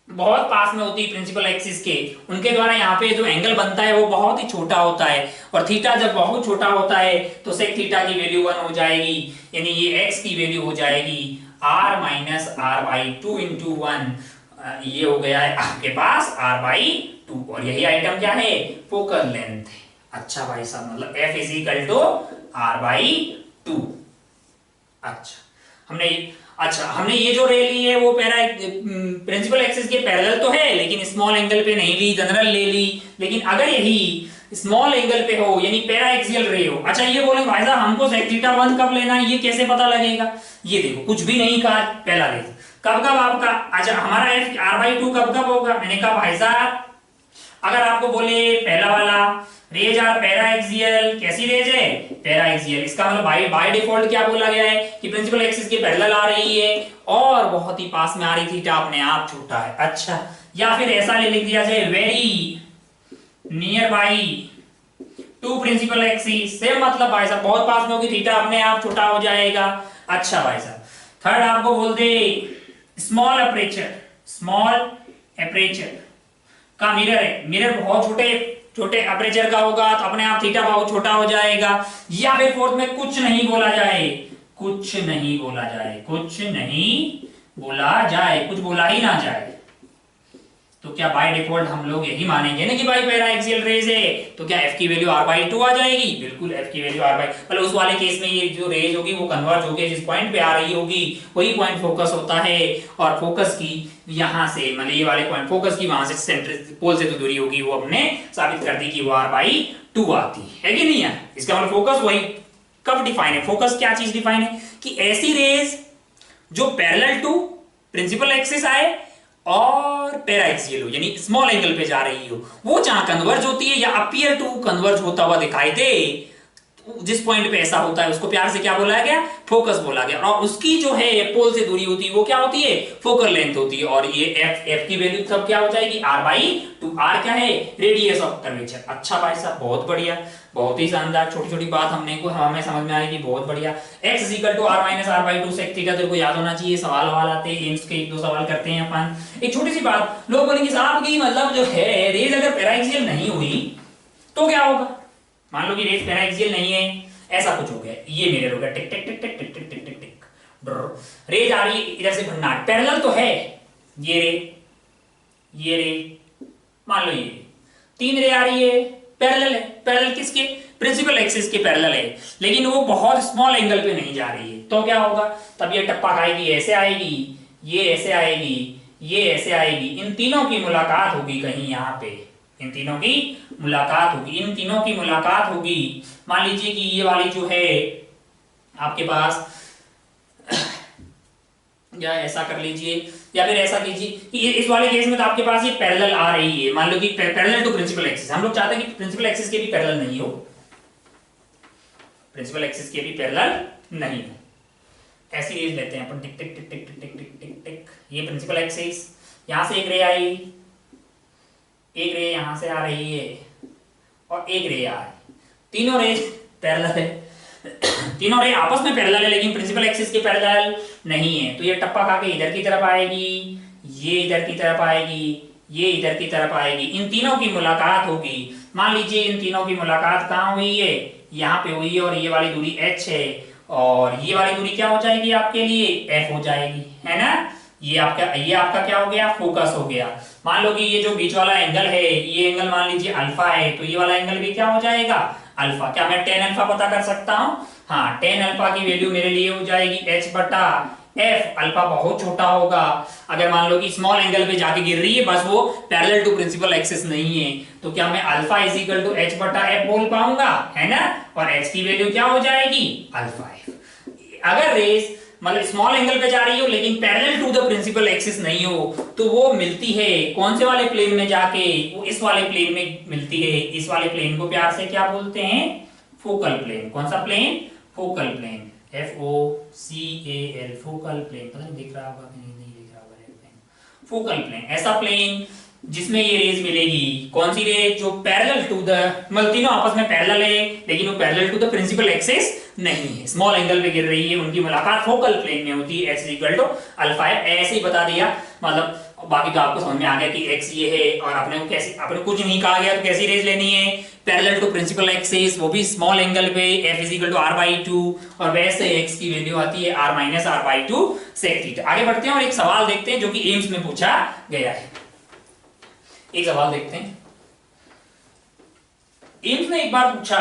बहुत पास में होती है प्रिंसिपल एक्सिस के, उनके द्वारा यहाँ पे जो एंगल बनता है वो बहुत ही छोटा होता है, और थीटा जब बहुत छोटा होता है तो सेक थीटा की वैल्यू 1 हो जाएगी, यानी ये x की वैल्यू हो जाएगी r माइनस r/2 इंटू 1, ये हो गया है आपके पास r/2, और यही आइटम क्या है? फोकल लेंथ है। अच्छा भाई साहब, मतलब f is equal to r/2। अच्छा, हमने ये जो रे ली है वो प्रिंसिपल एक्सिस के पैरेलल तो है, लेकिन स्मॉल एंगल पे नहीं ली, जनरल ले ली। लेकिन अगर यही स्मॉल एंगल पे हो, यानी पैरा एक्सियल रे हो, अच्छा ये बोले भाई साहब हमको सेक थीटा 1 कब लेना है, ये कैसे पता लगेगा? ये देखो, कुछ भी नहीं कहा, पहला रेज कब आपका, अच्छा हमारा r/2 कब होगा? मैंने कहा भाई साहब अगर आपको बोले पहला वाला रेज आर पैरा एक्सियल, कैसी रेज है? Para axial. इसका मतलब बाय डिफॉल्ट क्या बोला गया है कि प्रिंसिपल एक्सिस के पैरेलल आ रही है और बहुत ही पास में आ रही, थीटा अपने आप छोटा है। अच्छा, या फिर ऐसा लिख दिया जाए very near by to principal axis, same मतलब भाई साहब बहुत पास में होगी, थीटा अपने आप छोटा हो जाएगा। अच्छा भाई साहब, थर्ड आपको बोल दे स्मॉल अपर्चर, स्मॉल अपर्चर का मिरर है, मिरर बहुत छोटे छोटे अपर्चर का होगा तो अपने आप थीटा बहुत छोटा हो जाएगा। या फिर फोर्थ में कुछ नहीं बोला जाए, कुछ नहीं बोला जाए, कुछ नहीं बोला जाए, कुछ बोला ही ना जाए, तो क्या बाय डिफॉल्ट हम लोग यही मानेंगे ना कि भाई पैरा एक्सियल रेज है, तो क्या f की वैल्यू r/2 आ जाएगी? बिल्कुल f की वैल्यू r/, मतलब उस वाले केस में ये जो रेज होगी वो कन्वर्ज होगी जिस पॉइंट पे आ रही होगी वही पॉइंट फोकस होता है, और फोकस की यहां से मतलब ये वाले पॉइंट फोकस की वहां से सेंटर पोल से जो दूरी होगी वो हमने साबित कर दी कि वो r/2 आती है कि नहीं है। इसका मतलब फोकस वही कब डिफाइन है, फोकस क्या चीज डिफाइन है कि ऐसी रेज जो पैरेलल टू प्रिंसिपल एक्सिस आए और पैरा एक्सियल हो, यानी स्मॉल एंगल पे जा रही हो, वो जहां कन्वर्ज होती है या अपीयर टू कन्वर्ज होता हुआ दिखाई दे, जिस पॉइंट पे ऐसा होता है उसको प्यार से क्या बोला गया? फोकस बोला गया। और उसकी जो है पोल से दूरी होती है वो क्या होती है? फोकल लेंथ होती है। और ये f की वैल्यू सब क्या हो जाएगी? r/2। r क्या है? Radius of curvature. अच्छा भाई साहब, बहुत बढ़िया, बहुत ही शानदार। छोटी छोटी बात हमें समझ में आएगी, बहुत बढ़िया। x r - r/2 sec theta तेरे को याद होना चाहिए। सवाल आते हैं एम्स के, एक दो सवाल करते हैं अपन। एक छोटी सी बात, लोग बोलेंगे साहब की मतलब जो है रेज अगर पैराएक्सियल नहीं हुई तो क्या होगा? मान लो कि रेज पैराएक्सियल नहीं है, ऐसा कुछ हो गया, ये मिरर हो गया, टिक टिक टिक टिक टिक टिक टिक टिक टिक, रेज आ रही है इधर से भन्नाट, पैरेलल तो है, ये रे, ये रे, मान लो ये तीन रे आ रही है, पैरेलल है। पैरेलल किसके? प्रिंसिपल एक्सिस के पैरेलल है, लेकिन वो बहुत स्मॉल एंगल पे नहीं जा रही है, तो क्या होगा? तब ये टप्पा खाएगी, ऐसे आएगी, ये ऐसे आएगी, ये ऐसे आएगी, इन तीनों की मुलाकात होगी कहीं यहाँ पे, इन तीनों की मुलाकात होगी, इन तीनों की मुलाकात होगी। मान लीजिए कि ये वाली जो है आपके पास, या ऐसा कर लीजिए, या फिर ऐसा कीजिए कि इस वाले केस में तो आपके पास ये पैरेलल आ रही है, मान लो कि पैरेलल टू प्रिंसिपल एक्सिस। हम लोग चाहते हैं कि प्रिंसिपल एक्सिस के भी पैरेलल नहीं हो, प्रिंसिपल एक्सिस के भी पैरेलल नहीं हो। ऐसी रेज लेते हैं अपन, टिक टिक टिक टिक टिक टिक टिक टिक, ये प्रिंसिपल एक्सिस, यहां से एक रे आई, एक रे यहां से आ रही है, और एक रे आ रही, तीनों रेज पैरेलल है, तीनों रे आपस में पैरेलल है, लेकिन प्रिंसिपल एक्सिस के पैरेलल नहीं है। तो ये टप्पा खा के इधर की तरफ आएगी, ये इधर की तरफ आएगी, ये इधर की तरफ आएगी, इन तीनों की मुलाकात होगी। मान लीजिए इन तीनों की मुलाकात कहाँ हुई है? यहाँ पे हुई है, और ये वाली दूरी h है, और ये वाली दूरी क्या हो जाएगी आपके लिए? f हो जाएगी, है ना। ये आपका क्या हो गया? फोकस हो गया। मान लो कि ये जो बीच वाला एंगल है, ये एंगल मान लीजिए अल्फा है, तो ये वाला एंगल भी क्या हो जाएगा? अल्फा। क्या मैं tan अल्फा पता कर सकता हूँ? हाँ, tan अल्फा की वैल्यू मेरे लिए हो जाएगी h/f। अल्फा बहुत छोटा होगा, अगर मान लो कि स्मॉल एंगल पे जाके गिर रही है, बस वो पैरेलल टू प्रिंसिपल एक्सिस नहीं है, तो क्या मैं अल्फा h/f बोल पाऊंगा? है ना। और h की वैल्यू क्या हो जाएगी? Alpha f। अगर रेस मतलब स्मॉल एंगल पे जा रही हो लेकिन parallel to the principal axis नहीं हो, तो वो मिलती है कौन से वाले प्लेन में जाके? वो इस वाले प्लेन में मिलती है। इस वाले प्लेन को प्यार से क्या बोलते हैं? Focal plane. कौन सा plane? Focal plane, FOCAL, focal plane. पता नहीं दिख रहा होगा कि नहीं दिख रहा होगा, फोकल प्लेन। ऐसा प्लेन जिसमें ये रेज मिलेगी, कौन सी रेज? जो पैरेलल टू द, मतलब तीनों आपस में पैरेलल है लेकिन वो parallel to the principal axis नहीं है, स्मॉल एंगल पे गिर रही है, उनकी मुलाकात फोकल प्लेन में होती है। h=α। ऐसे ही बता दिया, मतलब बाकी तो आपको समझ में आ गया कि x ये है, और अपने कुछ नहीं कहा गया तो कैसी रेज लेनी है? पैरेलल टू प्रिंसिपल एक्सिस, वो भी स्मॉल एंगल पे, f=r/2, और वैसे x की वैल्यू आती है r - r/2 sec थीटा। आगे बढ़ते हैं और एक सवाल देखते हैं जो कि एम्स में पूछा गया है। एक सवाल देखते हैं, एम्स ने एक बार पूछा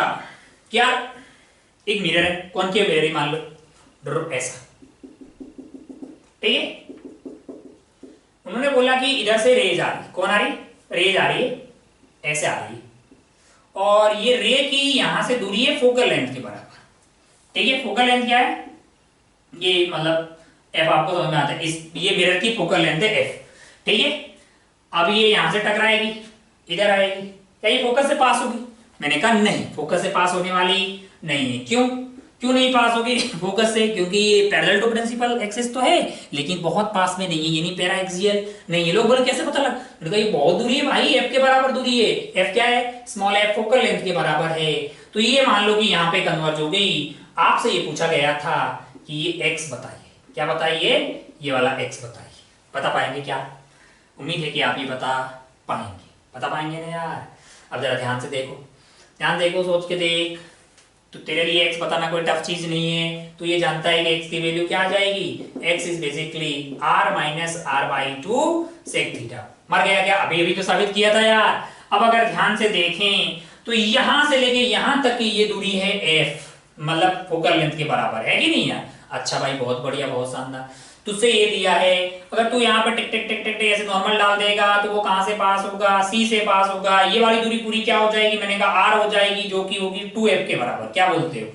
क्या, एक मिरर है, कॉनकेव मिरर मान लो ऐसा, ठीक है। उन्होंने बोला कि इधर से रेज आ रही, कौन आ रही? रेज आ रही है, ऐसे आ रही है, और ये रे की यहां से दूरी है फोकल लेंथ के बराबर, ठीक है। फोकल लेंथ क्या है? ये मतलब f आपको समझ में आता है, ये मिरर की फोकल लेंथ है f, ठीक है। अब ये यहां से टकराएगी, इधर आएगी, क्या ये फोकस से पास होगी? मैंने कहा नहीं, फोकस से पास होने वाली नहीं है। क्यों नहीं पास होगी फोकस से? क्योंकि ये पैरेलल टू प्रिंसिपल एक्सिस तो है लेकिन बहुत पास में नहीं है, यानी पैरा एक्सियल नहीं है। लोग बोले कैसे पता लगा? मैंने कहा ये बहुत दूरी है भाई, f के बराबर दूरी है। f क्या है? स्मॉल f फोकल लेंथ के बराबर है, तो ये मान लो कि यहाँ पे कन्वर्ज हो गई। आपसे ये पूछा गया था कि ये x बताइए, क्या बताइए, ये वाला x बताइए। बता पाएंगे क्या? उम्मीद है कि आप ये बता पाएंगे ना यार। अब जरा ध्यान से देखो, ध्यान देखो, सोच के देख। तो तेरे लिए x बताना कोई टफ चीज नहीं है। तो ये जानता है कि x की वैल्यू क्या आ जाएगी, x is basically r minus r by two sec theta. मर गया क्या? अभी अभी तो साबित किया था यार। अब अगर ध्यान से देखें तो यहां से लेके यहां तक की ये दूरी है f, मतलब फोकल लेंथ के बराबर है कि नहीं यार। अच्छा भाई, बहुत बढ़िया, बहुत शानदार। तुझसे ये दिया है, अगर तू यहाँ पर टिक टिक टिक टिक ऐसे नॉर्मल डाल देगा तो वो कहां से पास होगा, C से पास होगा। ये वाली दूरी पूरी क्या हो जाएगी, मैंने कहा R हो जाएगी, जो कि होगी 2f के बराबर। क्या बोलते हो?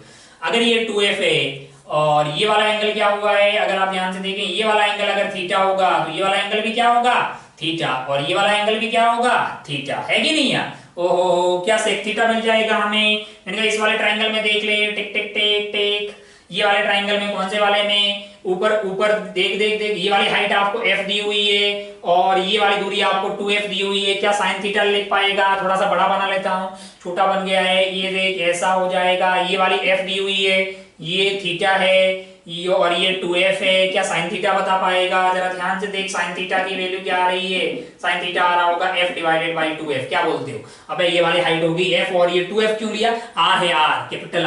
अगर ये 2f है और ये वाला एंगल क्या हुआ है, अगर आप ध्यान से देखें, ये वाला एंगल अगर थीटा होगा तो ये वाला एंगल भी क्या होगा, थीटा, और ये वाला एंगल भी क्या होगा, थीटा, है कि नहीं यार। ओहो, क्या सेक थीटा मिल जाएगा हमें। मैंने कहा इस वाले ट्राइंगल में देख ले, टिक टिक टिक टिक, ये वाले ट्राइंगल में, कौन से वाले में, ऊपर ऊपर देख देख देख, ये वाली हाइट आपको f दी हुई है और ये वाली दूरी आपको 2f दी हुई है। क्या साइन थीटा लिख पाएगा? थोड़ा सा बड़ा बना लेता हूं, छोटा बन गया है, ये देख ऐसा हो जाएगा। ये वाली f दी हुई है, ये थीटा है, ये और ये 2f है। क्या साइन थीटा बता पाएगा? जरा ध्यान से देख, साइन थीटा की वैल्यू क्या आ रही है, साइन थीटा आ रहा होगा f डिवाइडेड बाई 2f। क्या बोलते हो? अबे ये वाली हाइट होगी f और ये 2f क्यों लिया, r है, r कैपिटल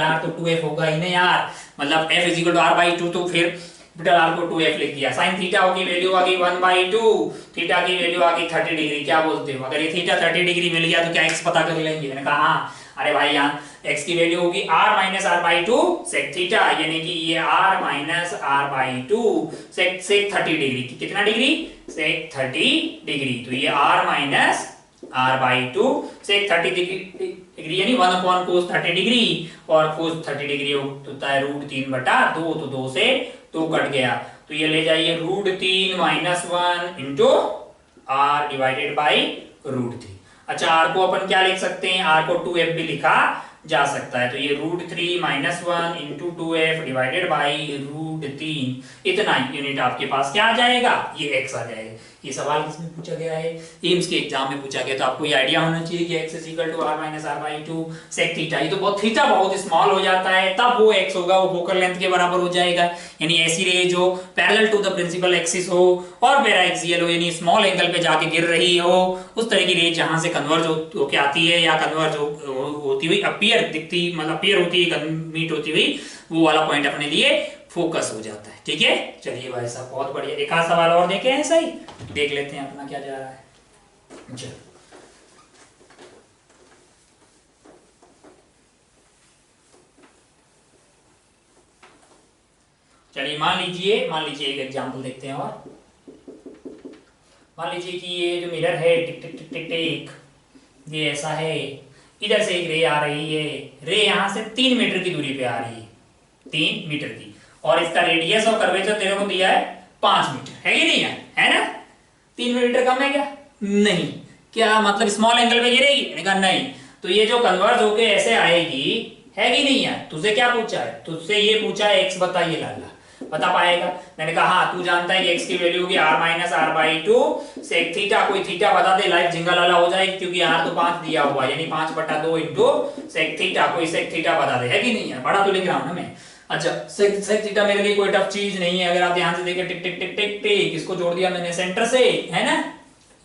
R तो 2f होगा ही ना यार, मतलब f is equal to r by 2, तो फिर कैपिटल R को 2f लिख दिया। साइन थीटा की वैल्यू आ गई 1/2, थीटा की वैल्यू आ गई 30 डिग्री। क्या बोलते हो? अगर ये थीटा 30 डिग्री मिल गया तो क्या x पता कर लेंगे? मैंने कहा हाँ। अरे भाई यहाँ x की वैल्यू होगी r minus r by two sec theta, यानी कि ये r minus r by two sec 30 degree. कितना डिग्री? Sec 30 degree. तो ये r minus r by two sec 30 degree यानी 1 अपॉन कोस 30 डिग्री, और कोस 30 डिग्री होता है √3/2, तो 2 से 2 कट गया। तो ये ले जाइए √3 minus 1 into r divided by √3। अच्छा, r को अपन क्या लिख सकते हैं, r को 2f भी लिखा जा सकता है। तो ये √3 minus 1 into 2f divided by √3, इतना यूनिट आपके पास क्या आ जाएगा, ये x आ जाएगा। ये सवाल किसमें पूछा गया है, एम्स के एग्जाम में पूछा गया। तो आपको ये आइडिया होना चाहिए कि x is equal to r minus r by two sec theta. ये तो बहुत थीटा बहुत स्मॉल हो जाता है, तब वो x होगा, वो फोकल लेंथ के बराबर हो जाएगा। यानी ऐसी रे जो parallel to the principal axis हो और पैराएक्सियल हो, यानी स्मॉल एंगल पे जाके गिर रही हो, उस तरह की रे जहां से कन्वर्ज होके आती है या कन्वर्ज होती हुई अपीयर दिखती, मतलब अपीयर होती है, मीट होती हुई, वो वाला पॉइंट अपने लिए फोकस हो जाता है। ठीक है, चलिए भाई साहब, बहुत बढ़िया। एक आध सवाल और देखे हैं, सही देख लेते हैं अपना क्या जा रहा है। चलो चलिए, मान लीजिए एक एग्जांपल देखते हैं। और मान लीजिए कि ये जो मिरर है, टिक टिक टिक टिक टिक, ये ऐसा है, इधर से एक रे आ रही है, रे यहां से 3 मीटर की दूरी पे आ रही है, 3 मीटर की, और इसका रेडियस और कर्वेचर तेरे को दिया है 5 मीटर, है कि नहीं है ना। 3 मीटर कम है क्या? नहीं। क्या मतलब स्मॉल एंगल पे गिरेगी? मैंने कहा नहीं। तो ये जो कन्वर्ज होके ऐसे आएगी, है कि नहीं है। तुझसे क्या पूछा है, तुझसे ये पूछा है x बताइए लाला, बता पाएगा? मैंने कहा हाँ, तू जानता है कि x की वैल्यू होगी r minus r by two sec theta. कोई थीटा बता दे, लाइफ जिंगल वाला हो जाएगी, क्योंकि r तो 5 दिया हुआ, यानी 5/2 इंटू सेक थीटा। कोई सेक थीटा बता दे, है कि नहीं है। बड़ा तो लिख रहा हूं ना मैं। अच्छा, सेक थीटा मेरे लिए कोई टफ चीज नहीं है। अगर आप ध्यान से देखें, टिक टिक टिक टिक टिक, इसको जोड़ दिया मैंने सेंटर से, है ना।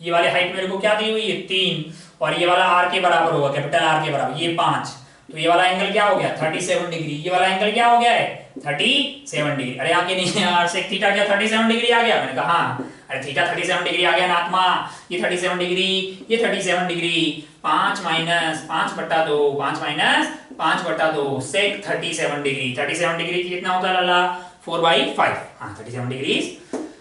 ये वाली हाइट मेरे को क्या दी हुई है, 3, और ये वाला r के बराबर होगा, कैपिटल R के बराबर, ये 5। तो ये वाला एंगल क्या हो गया, 37 डिग्री। ये वाला एंगल क्या हो गया है, 37 डिग्री। अरे आगे नहीं यार, सेक थीटा क्या 37 डिग्री आ गया? मैंने कहा हाँ। अरे थीटा 37 डिग्री आ गया नात्मा, ये 37 डिग्री, ये 37 डिग्री। 5 माइनस 5/2, 5 माइनस 5/2 सेक 37 डिग्री। 37 डिग्री की कितना होता है लाला, 4/5। हाँ, 37 डिग्री,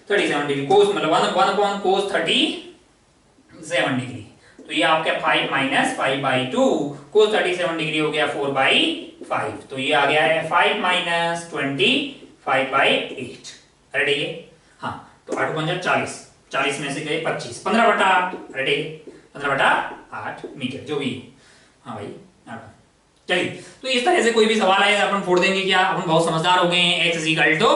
37 डिग्री कोस, मतलब 1 अपॉन कोस 37 डिग्री। तो ये आपका 5 माइनस 5/2 कोस 37 डिग्री हो गया 4/5। तो ये आ गया है 5 माइनस 25/8। रेडी है। हाँ, तो 8 पंजा 40, 40 में से गए 25, 15/8। रेडी, 15/8 मीटर जो भी। हाँ भाई, चलिए। तो इस तरह से कोई भी सवाल आए अपन फोड़ देंगे क्या, अपन बहुत समझदार हो गए हैं। x is equal to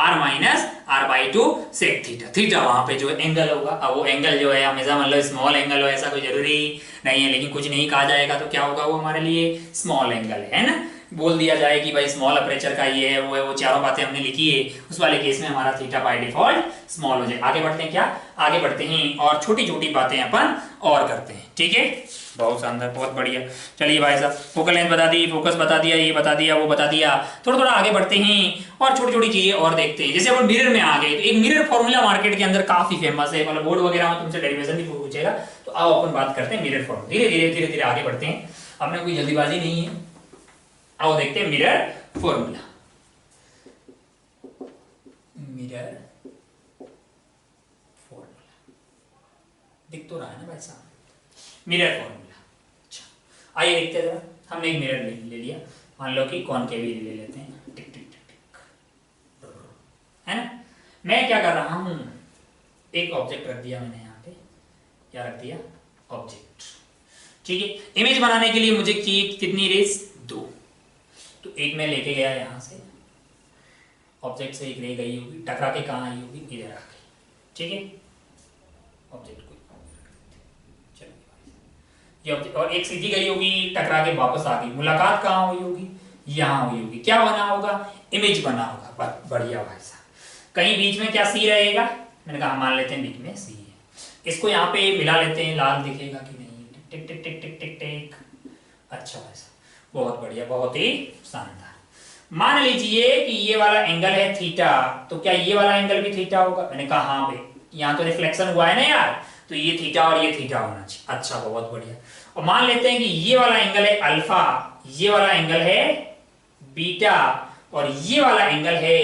r minus r by two sec theta. Theta वहां पे जो एंगल होगा, अब वो एंगल जो है हमेशा मतलब स्मॉल एंगल हो ऐसा कोई जरूरी नहीं है, लेकिन कुछ नहीं कहा जाएगा तो क्या होगा, वो हमारे लिए स्मॉल एंगल है ना। बोल दिया जाए कि भाई स्मॉल अपर्चर का ये है वो चारों बातें हमने लिखी है, उस वाले केस में हमारा थीटा बाय डिफॉल्ट स्मॉल हो जाए। आगे बढ़ते हैं, क्या आगे बढ़ते हैं और छोटी छोटी बातें अपन और करते हैं। ठीक है, बहुत शानदार, बहुत बढ़िया। चलिए भाई साहब, फोकल लेंथ बता दी, फोकस बता दिया, ये बता दिया, वो बता दिया। थोड़ा थोड़ा आगे बढ़ते हैं और छोटी छोटी चीजें और देखते हैं। जैसे अपन मिरर में आ गए, तो एक मिरर फॉर्मूला मार्केट के अंदर काफी फेमस है, मतलब बोर्ड वगैरह में तुमसे डेरिवेशन भी पूछेगा। तो आओ अपन बात करते हैं मिरर फॉर्मूला। धीरे धीरे धीरे धीरे आगे बढ़ते हैं, हमने कोई जल्दीबाजी नहीं है। आओ देखते हैं मिरर फॉर्मूला। मिरर फॉर्मूला दिख तो रहा है ना भाई साहब, मिरर फॉर्मूला। अच्छा आइए देखते हैं जरा। हमने एक मिरर ले लिया, मान लो कि कॉनकेव ले लेते हैं, टिक टिक टिक टिक, है ना। मैं क्या कर रहा हूं, एक ऑब्जेक्ट रख दिया मैंने यहाँ पे, क्या रख दिया, ऑब्जेक्ट। ठीक है, इमेज बनाने के लिए मुझे चाहिए कितनी रेस, 2। तो एक मैं लेके गया यहां से, ऑब्जेक्ट से एक रे गई होगी, टकरा के कहाँ आई होगी, इधर आ गई। ठीक है, ऑब्जेक्ट को ये ऑब्जेक्ट, और एक सीधी गई होगी, टकरा के वापस आ गई, मुलाकात कहाँ हुई होगी, यहाँ हुई होगी। क्या बना होगा, इमेज बना होगा। बढ़िया भाई साहब। कहीं बीच में क्या सी रहेगा, मैंने कहा मान लेते हैं बीच में सी है। इसको यहाँ पे मिला लेते हैं, लाल दिखेगा कि नहीं, टिक टिक टिक टिक टिक टिक। अच्छा भाई साहब, बहुत बढ़िया, बहुत ही शानदार। मान लीजिए कि ये वाला एंगल है थीटा, तो क्या ये वाला एंगल भी थीटा होगा। मैंने कहा हाँ भाई, यहाँ तो रिफ्लेक्शन हुआ है ना यार, तो ये थीटा और ये थीटा होना चाहिए। अच्छा, बहुत बढ़िया। और मान लेते हैं कि ये वाला एंगल है अल्फा, ये वाला एंगल है बीटा, और ये वाला एंगल है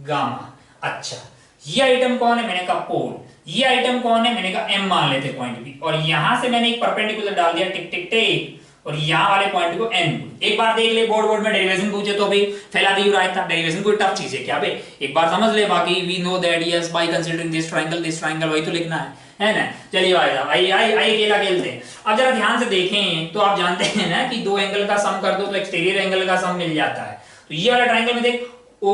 गामा। अच्छा, ये आइटम कौन है, मैंने कहा पोल। ये आइटम कौन है, मैंने कहा एम मान लेते पॉइंट बी। और यहां से मैंने एक परपेंडिकुलर डाल दिया, टिक टिक टिक, और यहाँ वाले पॉइंट को एन। एक बार देख ले, बोर्ड में डेरिवेशन पूछे तो भाई फैला दी रायता। डेरिवेशन कोई टफ चीज है क्या भाई, एक बार समझ ले, बाकी we know that yes by considering this triangle वही तो लिखना है ना। चलिए भाई साहब, आइए आइए आइए अकेला खेलते हैं। अब जरा ध्यान से देखें तो आप जानते हैं ना कि दो एंगल का सम कर दो तो एक्सटीरियर एंगल का सम मिल जाता है। तो ये वाला ट्रायंगल में देख, ओ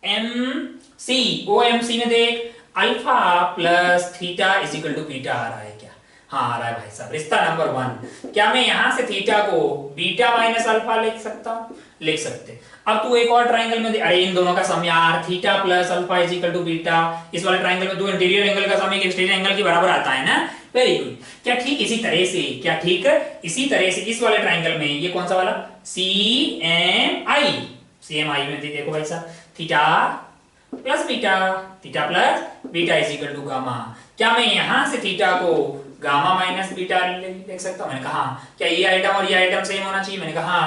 एम सी में देख, alpha plus theta is equal to beta आ रहा है क्या, हाँ आ रहा है भाई साहब। रिश्ता नंबर 1, क्या मैं यहां से थीटा को बीटा माइनस अल्फा लिख सकता हूं, लिख सकते। अब तू एक और ट्रायंगल में, अरे इन दोनों का सम यार, theta plus alpha is equal to beta. इस वाले ट्रायंगल में दो इंटीरियर एंगल का सम एक एक्सटीरियर एंगल के बराबर आता है ना। Very good. क्या ठीक इसी तरह से, क्या ठीक इसी तरह से इस वाले ट्रायंगल में, ये कौन सा वाला, सी एम आई में देखो भाई साहब, theta plus beta is equal to gamma. क्या मैं यहां से थीटा को गामा माइनस बीटा लिख सकता हूं, मैंने कहा क्या ये आइटम और ये आइटम सेम होना चाहिए, मैंने कहा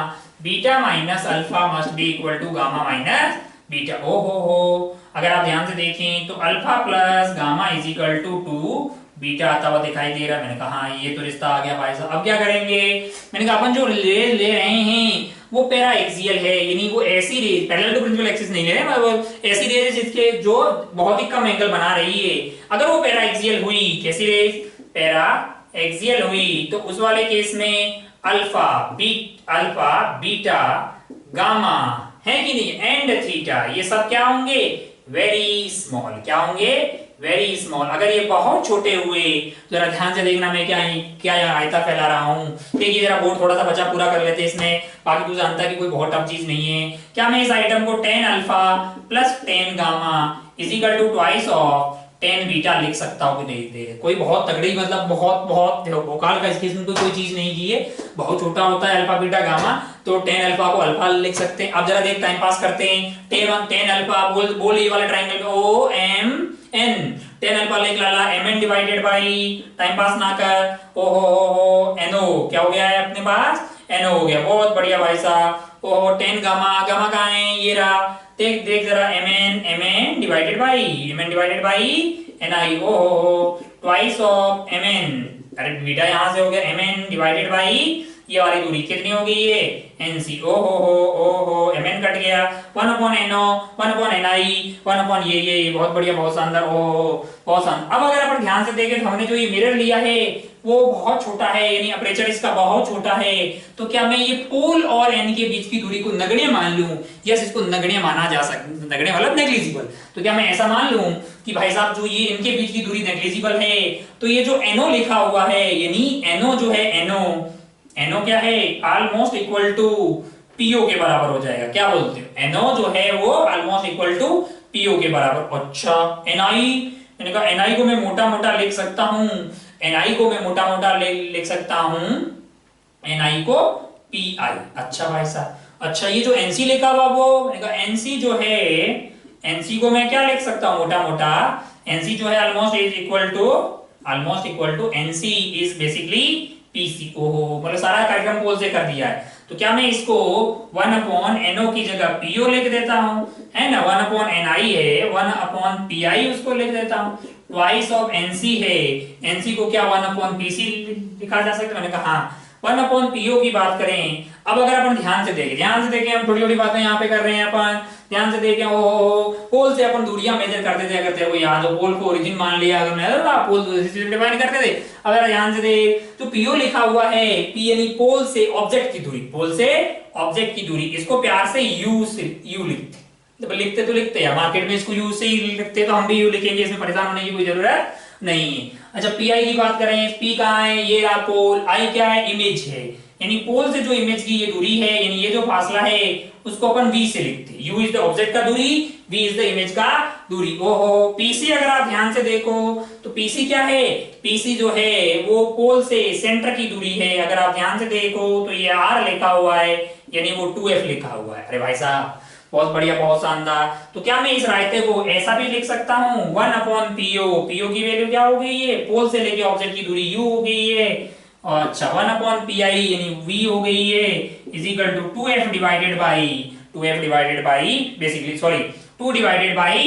beta minus alpha must be equal to gamma minus beta. ओ हो, अगर आप ध्यान से देखें तो alpha plus gamma is equal to 2 beta आता हुआ दिखाई दे रहा है। मैंने कहा हाँ, ये तो रिश्ता आ गया भाई साहब। अब क्या करेंगे, मैंने कहा अपन जो ले रहे हैं वो पैरा एक्सियल है, यानी वो ऐसी rays, parallel to principal axis नहीं ले रहे, वो ऐसी रेज जिसके जो बहुत ही कम एंगल बना रही है। अगर वो पैरा एक्सियल हुई, कैसी रेज, पैरा एक्सियल हुई, तो उस वाले केस में अल्फा बीटा गामा है कि नहीं, एंड थीटा, ये सब क्या होंगे, वेरी स्मॉल। क्या होंगे, वेरी स्मॉल। अगर ये बहुत छोटे हुए, जरा ध्यान से देखना, मैं क्या आयता फैला रहा हूं। देखिए जरा बोर्ड थोड़ा सा बचा पूरा कर लेते इसमें, बाकी तू जानता है कि कोई बहुत टफ चीज नहीं है। क्या मैं इस आइटम को 10 alpha plus 10 gamma is equal to twice of 10 beta लिख सकता हूं कि नहीं दे, कोई बहुत तगड़ी, मतलब बहुत बहुत भोकाल का इसके इसमें कोई चीज नहीं की है। बहुत छोटा होता है अल्फा बीटा गामा, तो 10 अल्फा को अल्फा लिख सकते हैं। अब जरा देख, टाइम पास करते हैं। 10 अल्फा बोल ये वाले ट्रायंगल में ओ एम एन, 10 अल्फा लिख लाला, M N divided by, time pass ना कर, ओ एनो, क्या हो गया है अपने पास, एनो हो गया। बहुत बढ़िया भाई साहब। ओ 10 गामा कहाँ है, ये रहा, देख जरा, m N divided by n i, ओ ट्वाइस ऑफ एम एन, अरे बीटा यहां से हो गया, एम एन डिवाइडेड बाई ये वाली दूरी कितनी हो गई, ये एन सी, ओ हो एम एन कट गया, 1 upon N O, 1 upon N I, 1 upon ये बहुत बढ़िया, बहुत शानदार, ओ बहुत शानदार। अब अगर अपन ध्यान से देखें तो हमने जो ये मिरर लिया है वो बहुत छोटा है, यानी अपर्चर इसका बहुत छोटा है। तो क्या मैं ये पोल और एन के बीच की दूरी को नगण्य मान लूं? यस, इसको नगण्य माना जा सकता, नगण्य मतलब नेग्लिजिबल। तो क्या मैं ऐसा मान लूं कि भाई साहब जो ये इनके बीच की दूरी नेग्लिजिबल है, तो ये जो एनओ लिखा हुआ है, यानी एनओ जो है, एनओ क्या है, ऑलमोस्ट इक्वल टू पीओ के बराबर हो जाएगा। क्या बोलते हो, एनओ जो है वो ऑलमोस्ट इक्वल टू पीओ के बराबर। अच्छा एनआई, मैंने कहा एनआई को मैं मोटा मोटा लिख सकता हूं, एनआई को मैं मोटा मोटा लिख सकता हूं, एनआई को पी आई। अच्छा भाई साहब, अच्छा ये जो एनसी लिखा हुआ वो, मैंने कहा एनसी जो है, एनसी को मैं क्या लिख सकता हूं मोटा मोटा, एनसी जो है almost is equal to NC is basically PC. ओहो, मतलब सारा कार्यक्रम पोल से कर दिया है। तो क्या मैं इसको 1 अपॉन एनओ की जगह पीओ लिख देता हूं, है ना, 1 अपॉन एनआई है, 1 अपॉन पीआई उसको लिख देता हूं, ट्वाइस ऑफ एनसी है, एनसी को क्या 1 अपॉन पीसी लिखा जा सकता है। मैंने कहा हाँ, 1 अपॉन पीओ की बात करें। अब अगर अपन ध्यान से देखें हम छोटी छोटी बातें यहाँ पे कर रहे हैं, अपन ध्यान से देखें, ओ पोल से अपन दूरियां मेजर करते थे, अगर तेरे को याद हो, पोल को ओरिजिन मान लिया अगर मैं, पोल डिफाइन करते थे। अगर ध्यान से देख तो पीओ लिखा हुआ है, पी यानी पोल से ऑब्जेक्ट की दूरी, पोल से ऑब्जेक्ट की दूरी, इसको प्यार से यू लिखते तो लिखते हैं, मार्केट में इसको यू से ही लिखते, तो हम भी यू लिखेंगे, इसमें परेशान होने की कोई जरूरत नहीं है। अच्छा पी आई की बात करें, पी कहाँ है, ये रहा पोल, आई क्या है, इमेज है, यानी पोल से जो इमेज की ये दूरी है, यानी ये जो फासला है उसको अपन v से लिखते हैं, u इज द ऑब्जेक्ट का दूरी, v इज द इमेज का दूरी। ओहो, पीसी अगर आप ध्यान से देखो तो पीसी क्या है, पीसी जो है वो पोल से सेंटर की दूरी है। अगर आप ध्यान से देखो तो ये r लिखा हुआ है, यानी वो 2f लिखा हुआ है। अरे भाई साहब बहुत बढ़िया, बहुत शानदार। तो क्या मैं इस रायते को ऐसा भी लिख सकता हूं, 1 अपॉन पीओ, पीओ की वैल्यू क्या हो गई है, पोल से लेके ऑब्जेक्ट की दूरी u हो गई है, अच्छा 1 अपॉन पी आई यानी v हो गई है, is equal to 2f divided by basically sorry 2 divided by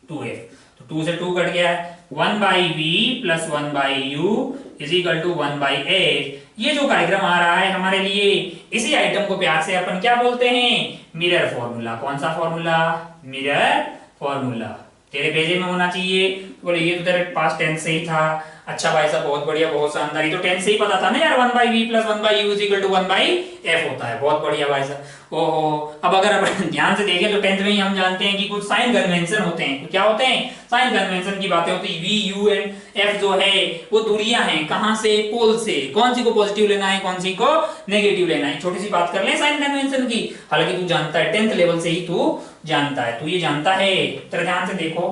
2f, तो 2 से 2 कट गया, 1 by v plus 1 by u is equal to 1 by h। ये जो कार्यक्रम आ रहा है हमारे लिए, इसी आइटम को प्यार से अपन क्या बोलते हैं, मिरर फॉर्मूला। कौन सा फॉर्मूला, मिरर फॉर्मूला। तेरे पेजे में होना चाहिए, बोले ये तो तेरे पास 10 से ही था। अच्छा भाई साहब बहुत बढ़िया, बहुत शानदार, ये तो 10 से ही पता था ना यार, 1 by v plus 1 by u is equal to 1 by f होता है। बहुत बढ़िया भाई साहब। ओहो, अब अगर अपन ध्यान से देखें तो 10th में ही हम जानते हैं कि कुछ साइन कन्वेंशन होते हैं। क्या होते हैं, साइन कन्वेंशन की बातें होती है। वी यू एंड एफ जो है वो दूरियां हैं, कहां से, पोल से। कौन सी को पॉजिटिव लेना है, कौन सी को नेगेटिव लेना है, छोटी सी बात कर ले साइन कन्वेंशन की। हालांकि तू जानता है, 10th लेवल से ही तू जानता है, तू ये जानता है। तेरा ध्यान से देखो,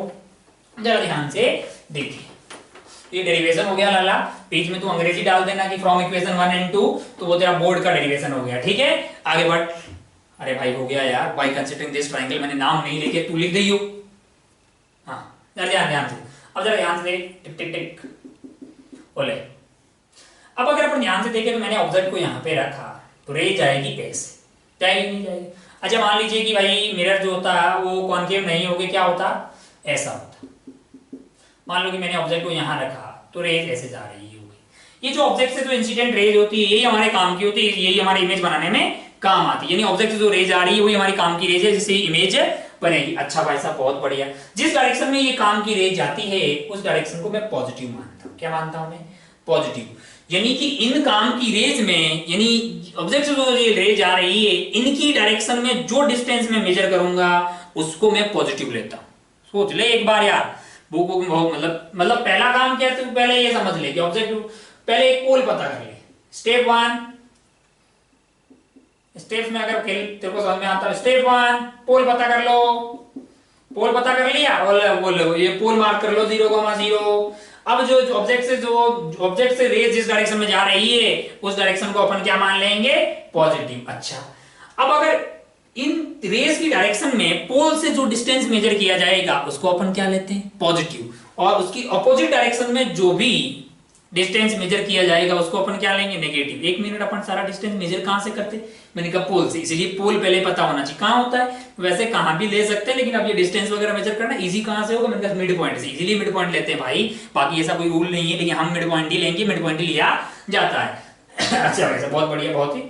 जरा ध्यान से देखिए, ये डेरिवेशन हो गया लाला, बीच में तू अंग्रेजी डाल देना कि फ्रॉम इक्वेशन 1 एंड 2, तो वो तेरा बोर्ड का डेरिवेशन हो गया। ठीक है, आगे बढ़। अरे भाई हो गया यार, बाय कंसीडरिंग दिस ट्रायंगल, मैंने नाम नहीं लिखे, तू लिख दियो। हाँ जरा ध्यान से, अब जरा ध्यान से टिक टिक टिक बोले। अब अगर अपन ध्यान से देखें तो मैंने ऑब्जेक्ट को यहाँ पे रखा, तो रे जाएगी कैसे, जाएगी नहीं जाएगी। अच्छा मान लीजिए कि भाई मिरर जो होता है वो कॉन्केव नहीं होगे, क्या होता, ऐसा होता। मान लो कि मैंने ऑब्जेक्ट को यहाँ रखा, तो रेज ऐसे जा रही होगी। ये जो ऑब्जेक्ट से जो इंसिडेंट रेज होती है, यही हमारे काम की होती है, यही हमारी इमेज बनाने में काम आती है। यानी ऑब्जेक्ट से जो रेज आ रही है वही हमारी काम की रेज है, जिससे इमेज बनेगी। अच्छा भाई साहब बहुत बढ़िया। जिस डायरेक्शन में ये काम की रेज जाती है उस डायरेक्शन को मैं पॉजिटिव मानता हूँ। क्या मानता हूँ मैं, पॉजिटिव। यानी कि इन काम की रेज में, यानी ऑब्जेक्ट से जो ये रेज आ रही है, इनकी डायरेक्शन में जो डिस्टेंस में मेजर करूंगा उसको मैं पॉजिटिव लेता हूँ। सोच ले एक बार यार, बुक मतलब पहला काम क्या है, तू पहले ये समझ ले कि ऑब्जेक्ट, पहले एक पोल पता कर ले। स्टेप 1, स्टेप्स में अगर तेरे को समझ में आता है, स्टेप 1 पोल पता कर लो, पोल पता कर लिया, और बोलो ये पोल मार्क कर लो 0,0। अब जो ऑब्जेक्ट से रेज जिस डायरेक्शन में जा रही है उस डायरेक्शन को अपन क्या मान लेंगे, पॉजिटिव। अच्छा अब अगर इन रेज की डायरेक्शन में पोल से जो डिस्टेंस मेजर किया जाएगा उसको अपन क्या लेते हैं, पॉजिटिव। और उसकी अपोजिट डायरेक्शन में जो भी डिस्टेंस मेजर किया जाएगा उसको अपन क्या लेंगे, नेगेटिव। 1 मिनट अपन सारा डिस्टेंस मेजर कहां से करते, मैंने कहा पोल से, इसलिए पोल पहले पता होना चाहिए कहां होता है। वैसे कहां भी ले सकते हैं, लेकिन अब ये डिस्टेंस वगैरह मेजर करना इजी कहां से होगा, मैंने कहा मिड पॉइंट से, इजीली मिड पॉइंट लेते हैं भाई। बाकी ऐसा कोई रूल नहीं है, लेकिन हम मिड पॉइंट ही लेंगे, मिड पॉइंट ही लिया जाता है। अच्छा वैसे बहुत बढ़िया, बहुत ही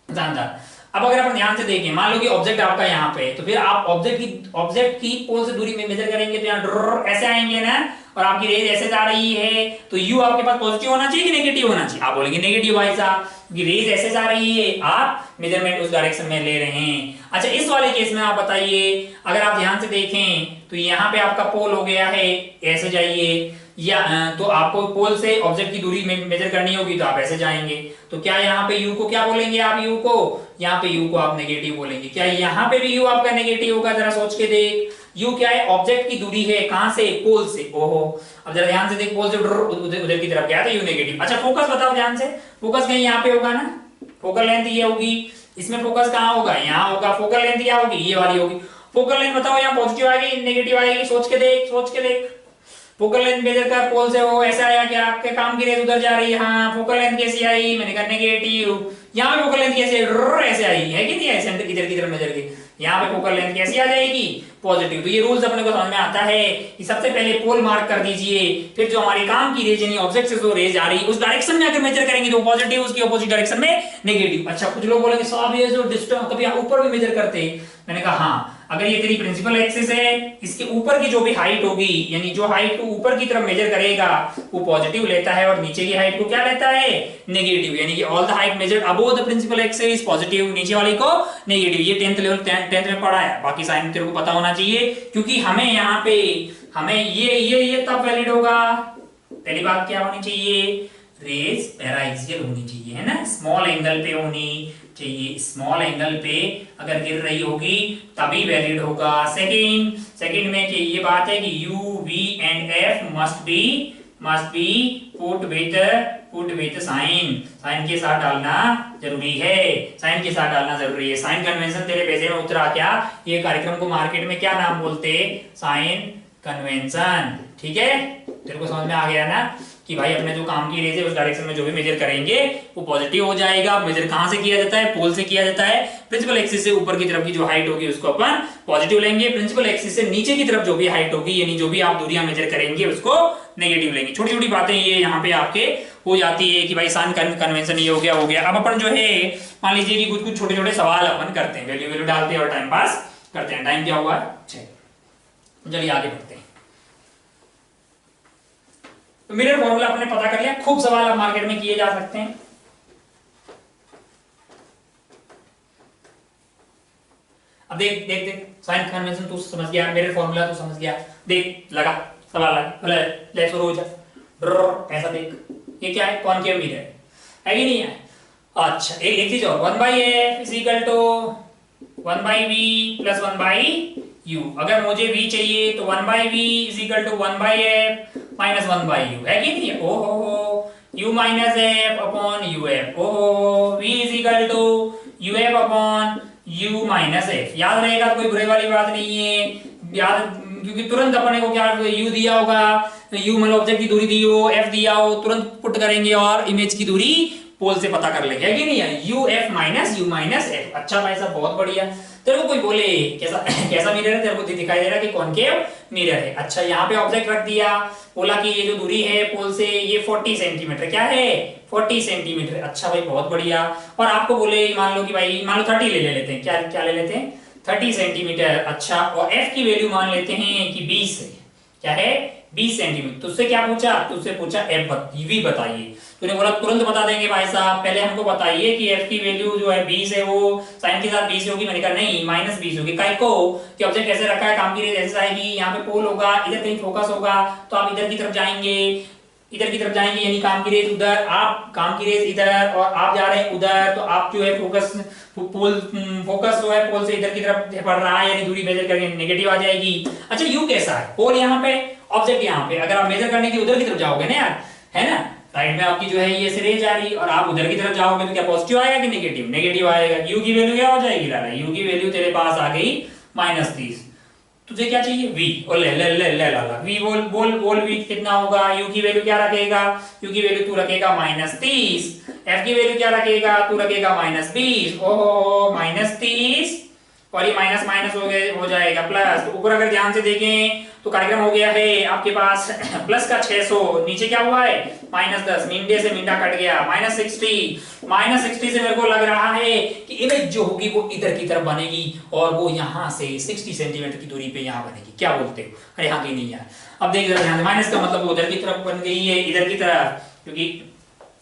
शानदार। अब अगर अपन ध्यान से देखें, मान लो कि ऑब्जेक्ट आपका यहाँ पे है, तो फिर आप ऑब्जेक्ट की पोल से दूरी में मेजर करेंगे तो यहाँ ऐसे आएंगे ना, और आपकी रेज ऐसे जा रही है, तो यू आपके पास पॉजिटिव होना चाहिए कि नेगेटिव होना चाहिए, आप बोलेंगे नेगेटिव भाई साहब, क्योंकि रेज ऐसे जा रही है, आप मेजरमेंट उस डायरेक्शन में ले रहे हैं। अच्छा इस वाले केस में आप बताइए, अगर आप ध्यान से देखें तो यहाँ पे आपका पोल हो गया है, ऐसे जाइए, या तो आपको पोल से ऑब्जेक्ट की दूरी में मेजर करनी होगी तो आप ऐसे जाएंगे, तो क्या यहाँ पे यू को क्या बोलेंगे आप, यू को यहाँ पे u को आप नेगेटिव बोलेंगे। क्या यहाँ पे भी u आपका नेगेटिव होगा? जरा सोच के देख। u क्या है? ऑब्जेक्ट की दूरी है, कहां से? पोल से। ओहो, अब जरा ध्यान से देख, पोल से उधर की तरफ गया तो u नेगेटिव। अच्छा फोकस बताओ ध्यान से, फोकस कहीं यहाँ पे होगा ना, फोकल लेंथ ये होगी, इसमें फोकस कहाँ होगा? यहाँ होगा। फोकल लेंथ क्या होगी? ये वाली होगी। फोकल लेंथ बताओ, यहाँ पॉजिटिव आएगी नेगेटिव आएगी? सोच के देख, सोच के देख। फोकल लेंथ मेजर कर पोल से, वो ऐसा आया क्या? आपके काम की रेज उधर जा रही है। हाँ, फोकल लेंथ कैसी आई? मैंने कहा नेगेटिव। यहाँ पे फोकल लेंथ कैसे ऐसे आई है कि नहीं? ऐसे इधर की तरफ मेजर की, यहाँ पे फोकल लेंथ कैसी आ जाएगी? पॉजिटिव। तो ये रूल्स अपने को समझ में आता है कि सबसे पहले पोल मार्क कर दीजिए, फिर जो हमारी काम की रेज यानी ऑब्जेक्ट से जो रेज आ रही है उस डायरेक्शन में अगर मेजर करेंगे तो पॉजिटिव, उसकी ऑपोजिट डायरेक्शन में नेगेटिव। अच्छा कुछ लोग बोलेंगे साहब ये जो डिस्टेंस कभी ऊपर भी मेजर करते हैं। मैंने कहा हाँ, अगर ये तेरी प्रिंसिपल एक्सिस है, इसके ऊपर की जो भी हाइट होगी, यानी जो हाइट को ऊपर की तरफ मेजर करेगा वो पॉजिटिव लेता है, और नीचे की हाइट को क्या लेता है? नेगेटिव। यानी कि all the height measured above the principal axis positive, नीचे वाली को नेगेटिव। ये 10th लेवल 10th में पढ़ा है, बाकी साइन तेरे को पता होना चाहिए, क्योंकि हमें यहाँ पे हमें ये तब वैलिड होगा। पहली बात क्या होनी चाहिए? रेज पैराएक्सियल होनी चाहिए, है ना, स्मॉल एंगल पे होनी चाहिए। स्मॉल एंगल पे अगर गिर रही होगी तभी वैलिड होगा। सेकंड में कि ये बात है कि u v and f must be put with sign के साथ डालना जरूरी है। साइन के साथ डालना जरूरी है। साइन कन्वेंशन तेरे पेजे में उतरा क्या? ये कार्यक्रम को मार्केट में क्या नाम बोलते? Sign convention. ठीक है, तेरे को समझ में आ गया ना कि भाई अपने जो काम की रेज है उस डायरेक्शन में जो भी मेजर करेंगे वो पॉजिटिव हो जाएगा। मेजर कहां से किया जाता है? पोल से किया जाता है। प्रिंसिपल एक्सिस से ऊपर की तरफ की जो हाइट होगी उसको अपन पॉजिटिव लेंगे, प्रिंसिपल एक्सिस से नीचे की तरफ जो भी हाइट होगी यानी जो भी आप दूरियां मेजर करेंगे उसको नेगेटिव लेंगे। छोटी छोटी बातें ये यहाँ पे आपके हो जाती है कि भाई साइन कन्वेंशन ये हो गया। अब अपन जो है मान लीजिए कि कुछ छोटे छोटे सवाल अपन करते हैं, वैल्यू डालते हैं और टाइम पास करते हैं। टाइम क्या हुआ? 6। चलिए आगे बढ़ते हैं। तो मिरर फॉर्मूला आपने पता कर लिया, खूब सवाल अब मार्केट में किए जा सकते हैं। अब देख साइन कन्वेंशन तू समझ गया, मिरर फॉर्मूला तू समझ गया। देख लगा सवाल लगा, ले शुरू हो जा। ऐसा देख, ये क्या है? कॉनकेव मिरर है कि नहीं है? अच्छा एक चीज और, 1/f is equal to 1/v plus 1/u। अगर मुझे v चाहिए तो 1/v is equal to 1/f minus 1/u, है कि नहीं है? ओहो, u minus f upon uf। ओहो, v is equal to uf upon u minus f। याद रहेगा, कोई बुरे वाली बात नहीं है याद, क्योंकि तुरंत अपने को क्या u दिया होगा, u मतलब ऑब्जेक्ट की दूरी दी हो, f दिया हो, तुरंत पुट करेंगे और इमेज की दूरी पोल से पता कर लेंगे, है कि नहीं है? uf minus f। अच्छा भाई साहब बहुत बढ़िया। तेरे को कोई बोले कैसा मिरर है, तेरे को दिखाई दे रहा है कि कॉनकेव मिरर है। अच्छा यहाँ पे ऑब्जेक्ट रख दिया, बोला कि ये जो दूरी है पोल से ये 40 सेंटीमीटर, क्या है? 40 सेंटीमीटर। अच्छा भाई बहुत बढ़िया। और आपको बोले मान लो कि भाई मान लो 30 ले लेते हैं, क्या ले लेते हैं? 30 सेंटीमीटर। अच्छा, और f की वैल्यू मान लेते हैं कि 20 है। क्या है? 20 सेंटीमीटर। तुझसे क्या पूछा? तुझसे पूछा v बताइए। तूने बोला तुरंत बता देंगे भाई साहब, पहले हमको बताइए कि f की वैल्यू जो है 20 है वो साइन के साथ 20 होगी। मैंने कहा नहीं, माइनस 20 होगी। काय को कि ऑब्जेक्ट कैसे रखा है, काम की रेज ऐसे आएगी, यहाँ पे पोल होगा, इधर कहीं फोकस होगा तो आप इधर की तरफ जाएंगे, यानी काम की रेज उधर, आप काम की रेज इधर और आप जा रहे हैं उधर, तो आप जो है फोकस जो है पोल से इधर की तरफ पड़ रहा है, यानी दूरी मेजर करके नेगेटिव आ जाएगी। अच्छा यू कैसा है? पोल यहाँ पे, ऑब्जेक्ट यहाँ पे। अगर आप मेजर करने की उधर की तरफ जाओगे ना यार, है ना, राइट में आपकी जो है ये रेज आ रही और आप उधर की तरफ जाओगे तो क्या पॉजिटिव आएगा कि नेगेटिव? नेगेटिव आएगा। यू की वैल्यू क्या हो जाएगी? लाला यू की वैल्यू तेरे पास आ गई -30। तुझे क्या चाहिए? v। और ले लाला v बोल v कितना होगा? u की वैल्यू क्या रखेगा? u की वैल्यू तू रखेगा -30। f की वैल्यू क्या रखेगा? तू रखेगा -20। ओहो, -30 और ये माइनस माइनस हो जाएगा प्लस। तो ऊपर अगर ध्यान से देखें तो कार्यक्रम हो गया है आपके पास प्लस का 600, नीचे क्या हुआ है? -10, मींडे से मींडा कट गया, -60 से मेरे को लग रहा है कि इमेज जो होगी वो इधर की तरफ बनेगी और वो यहाँ से 60 सेंटीमीटर की दूरी पे यहाँ बनेगी। क्या बोलते हो? अरे हाँ कि नहीं यार? अब देख जरा ध्यान से, माइनस का मतलब वो उधर की तरफ बन गई है, इधर की तरफ, क्योंकि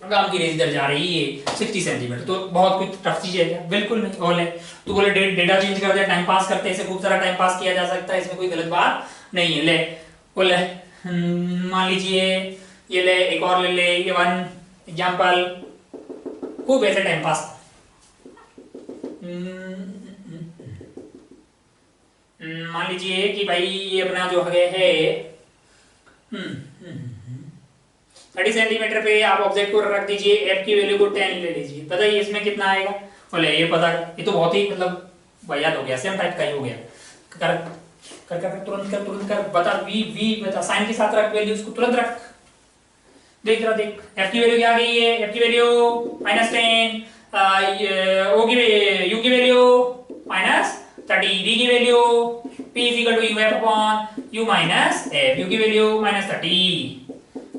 काम की रेंज इधर जा रही है 60 सेंटीमीटर। तो बहुत कुछ टफ चीज है? बिल्कुल नहीं। बोले तू बोले डेटा चेंज कर दे, टाइम पास करते हैं, इसे खूब सारा टाइम पास किया जा सकता है, इसमें कोई गलत बात नहीं है। ले बोले मान लीजिए ये ले, एक और ले ये 1 एग्जांपल, खूब ऐसे टाइम पास। मान लीजिए कि भाई ये अपना जो है 30 सेंटीमीटर पे आप ऑब्जेक्ट को रख दीजिए, एफ की वैल्यू को 10 ले लीजिए, बताइए इसमें कितना आएगा। बोले ये पता, ये तो बहुत ही मतलब वाहियात हो गया, सेम टाइप का ही हो गया। कर कर कर तुरंत कर बता, वी वी बता, साइन के साथ रख वैल्यू, उसको तुरंत रख। देख रहा देख, एफ की वैल्यू क्या आ गई है, एफ की वैल्यू -10, ओ की यू की वैल्यू -30, वी की value p is equal to uf upon u minus f, u की वैल्यू -30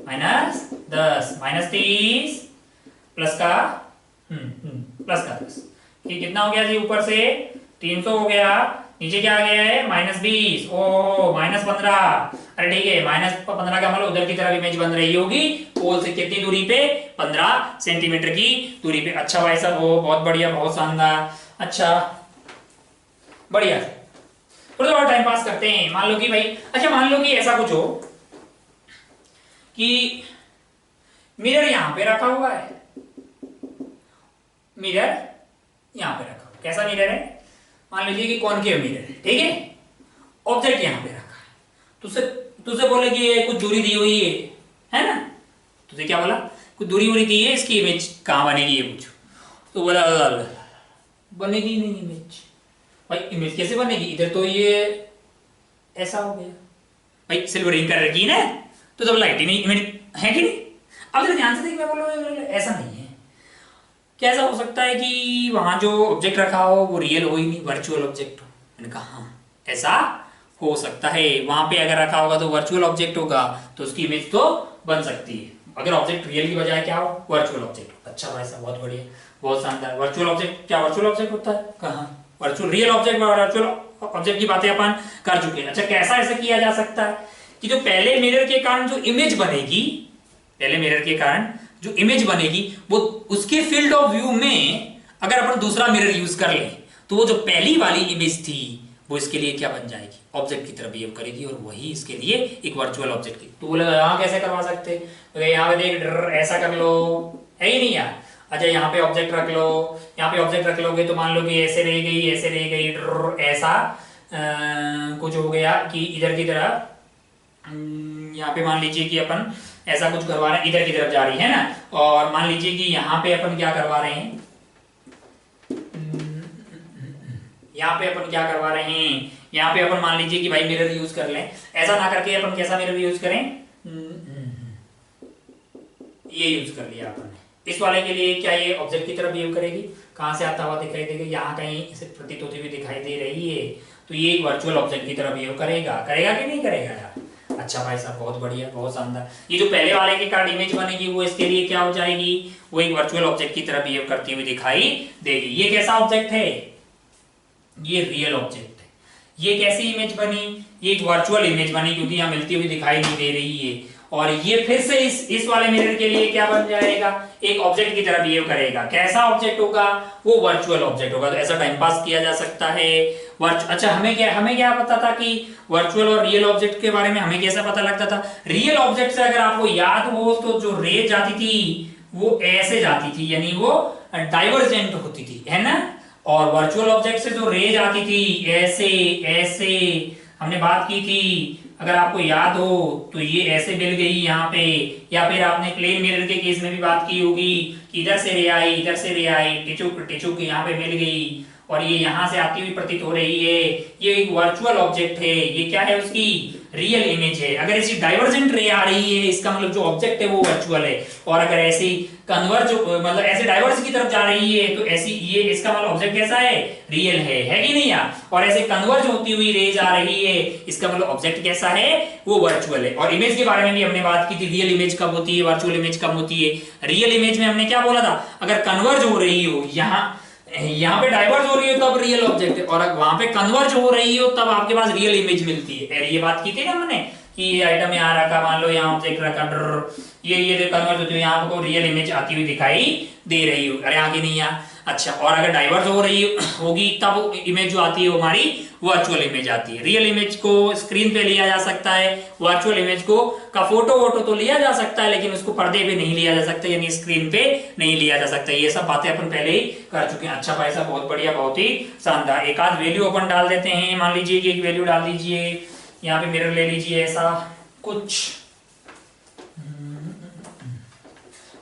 -10 -30 प्लस का प्लस का 10, ये कितना हो गया जी, ऊपर से 300 हो गया, नीचे क्या आ गया है -20, ओहो -15। अरे ठीक है, -15 का मतलब उधर की तरफ इमेज बन रही होगी पोल से कितनी दूरी पे, 15 सेंटीमीटर की दूरी पे। अच्छा भाई साहब, वो बहुत बढ़िया, बहुत शानदार, अच्छा बढ़िया। थोड़ा और टाइम पास करते हैं। मान लो कि भाई, अच्छा मान लो कि ऐसा कुछ हो कि मिरर यहां पे रखा हुआ है, मिरर यहां पे रखा हुआ, कैसा मिरर है, मान लीजिए कि कॉनकेव मिरर है, ठीक है, ऑब्जेक्ट यहां पे रखा है, तुझसे बोले कि ये कुछ दूरी दी हुई है ना, तुझे क्या बोला, कुछ दूरी वूरी दी है, इसकी इमेज कहां बनेगी ये पूछो, तो बोला बनेगी नहीं इमेज। भाई इमेज कैसे बनेगी, इधर तो ये ऐसा हो गया, भाई सिल्वरिंग कर रखी है ना, तो जब लाइट ही नहीं इमेज है कि नहीं। अब जरा ध्यान से देख, मैं बोल रहा हूं ऐसा नहीं है, कैसा हो सकता है कि वहां जो ऑब्जेक्ट रखा हो वो रियल हो ही नहीं, वर्चुअल ऑब्जेक्ट हो। मैंने कहा हाँ ऐसा हो सकता है, वहां पे अगर रखा होगा तो वर्चुअल ऑब्जेक्ट होगा, तो उसकी इमेज तो बन सकती है, अगर ऑब्जेक्ट रियल की बजाय क्या हो, वर्चुअल ऑब्जेक्ट। अच्छा भाई साहब, बहुत बढ़िया, बहुत शानदार। वर्चुअल ऑब्जेक्ट, क्या वर्चुअल ऑब्जेक्ट होता है, कहां वर्चुअल, रियल ऑब्जेक्ट और वर्चुअल ऑब्जेक्ट की बातें अपन कर चुके हैं। अच्छा कैसा ऐसा किया जा सकता है कि जो पहले मिरर के कारण जो इमेज बनेगी, पहले मिरर के कारण जो इमेज बनेगी वो उसके फील्ड ऑफ व्यू में अगर अपन दूसरा मिरर यूज कर ले तो वो जो पहली वाली इमेज थी वो इसके लिए क्या बन जाएगी, ऑब्जेक्ट की तरह बिहेव करेगी, और वही इसके लिए एक वर्चुअल ऑब्जेक्ट की। तो बोले यहां कैसे करवा सकते, तो यहाँ पे देख ऐसा कर लो, है ही नहीं यार। अच्छा यहाँ पे ऑब्जेक्ट रख लो, यहाँ पे ऑब्जेक्ट रख लोगे तो मान लो कि ऐसे रह गई, ऐसे रह गई, ऐसा कुछ हो गया कि इधर की तरफ, यहाँ पे मान लीजिए कि अपन ऐसा कुछ करवा रहे हैं, इधर की तरफ जा रही है ना, और मान लीजिए कि यहाँ पे अपन क्या करवा रहे हैं, यहाँ पे अपन क्या करवा रहे हैं, यहाँ पे अपन मान लीजिए कि भाई मिरर यूज कर लें, ऐसा ना करके अपन कैसा मिरर यूज करें, ये यूज कर लिया अपन ने। इस वाले के लिए क्या ये ऑब्जेक्ट की तरफ बिहेव करेगी, कहां से आता हुआ दिखाई देगा, यहाँ कहीं इसे प्रतीत होती हुई दिखाई दे रही है, तो ये एक वर्चुअल ऑब्जेक्ट की तरह बिहेव करेगा, करेगा कि नहीं करेगा यार। अच्छा भाई साहब, बहुत बढ़िया, बहुत शानदार। ये जो पहले वाले के कार्ड इमेज बनेगी वो इसके लिए क्या हो जाएगी, वो एक वर्चुअल ऑब्जेक्ट की तरह बिहेव करती हुई दिखाई देगी। ये कैसा ऑब्जेक्ट है, ये रियल ऑब्जेक्ट है। ये कैसी इमेज बनी, ये एक वर्चुअल इमेज बनी क्योंकि यहाँ मिलती हुई दिखाई नहीं दे रही है, और ये फिर से इस वाले मिरर के लिए क्या बन जाएगा, एक ऑब्जेक्ट की तरह बिहेव करेगा। कैसा ऑब्जेक्ट होगा, वो वर्चुअल ऑब्जेक्ट होगा। तो ऐसा टाइम पास किया जा सकता है। अच्छा हमें क्या पता था कि वर्चुअल और रियल ऑब्जेक्ट के बारे में हमें कैसा पता लगता था, रियल ऑब्जेक्ट से अगर आपको याद हो तो जो रे जाती थी वो ऐसे जाती थी, यानी वो डाइवर्जेंट होती थी, है ना, और वर्चुअल ऑब्जेक्ट से जो रेज आती थी ऐसे ऐसे हमने बात की थी, अगर आपको याद हो तो ये ऐसे मिल गई यहाँ पे, या फिर आपने प्लेन मिरर के केस में भी बात की होगी कि इधर से रे आई, इधर से रे आई, टिचुक यहाँ पे मिल गई और ये यहाँ से आती हुई प्रतीत हो रही है। ये एक वर्चुअल ऑब्जेक्ट है, ये क्या है, उसकी रियल इमेज है। अगर ऐसी डाइवर्जेंट रे आ रही है इसका मतलब जो ऑब्जेक्ट है वो वर्चुअल है, और अगर ऐसी कन्वर्ज मतलब ऐसे डाइवर्ज की तरफ जा रही है तो ऐसी ये इसका मतलब ऑब्जेक्ट कैसा है, रियल है कि नहीं यार। और ऐसे कन्वर्ज होती हुई रेज आ रही है इसका मतलब ऑब्जेक्ट कैसा है, वो वर्चुअल है। और इमेज के बारे में भी हमने बात की थी, रियल इमेज कब होती है, वर्चुअल इमेज कब होती है। रियल इमेज में हमने क्या बोला था, अगर कन्वर्ज हो रही हो, यहाँ पे डाइवर्ज हो रही हो तब रियल ऑब्जेक्ट है, और वहां पे कन्वर्ज हो रही हो तब आपके पास रियल इमेज मिलती है। ये बात की थी ना हमने कि ये आइटम यहाँ रखा, मान लो यहाँ ऑब्जेक्ट रखा, ये कन्वर्ज होती है, यहाँ आपको रियल इमेज आती हुई दिखाई दे रही हो। अरे आगे नहीं यार, अच्छा, और अगर डाइवर्ज हो रही होगी तब इमेज जो आती है वो हमारी वर्चुअल इमेज आती है। रियल इमेज को स्क्रीन पे लिया जा सकता है, वर्चुअल इमेज को का फोटो वोटो तो लिया जा सकता है, लेकिन उसको पर्दे पे नहीं लिया जा सकता, यानी स्क्रीन पे नहीं लिया जा सकता। ये सब बातें अपन पहले ही कर चुके हैं। अच्छा भाई साहब, बहुत बढ़िया, बहुत ही शानदार। एक आध वैल्यू अपन डाल देते हैं। मान लीजिए कि एक वैल्यू डाल दीजिए, यहाँ पे मिरर ले लीजिए, ऐसा कुछ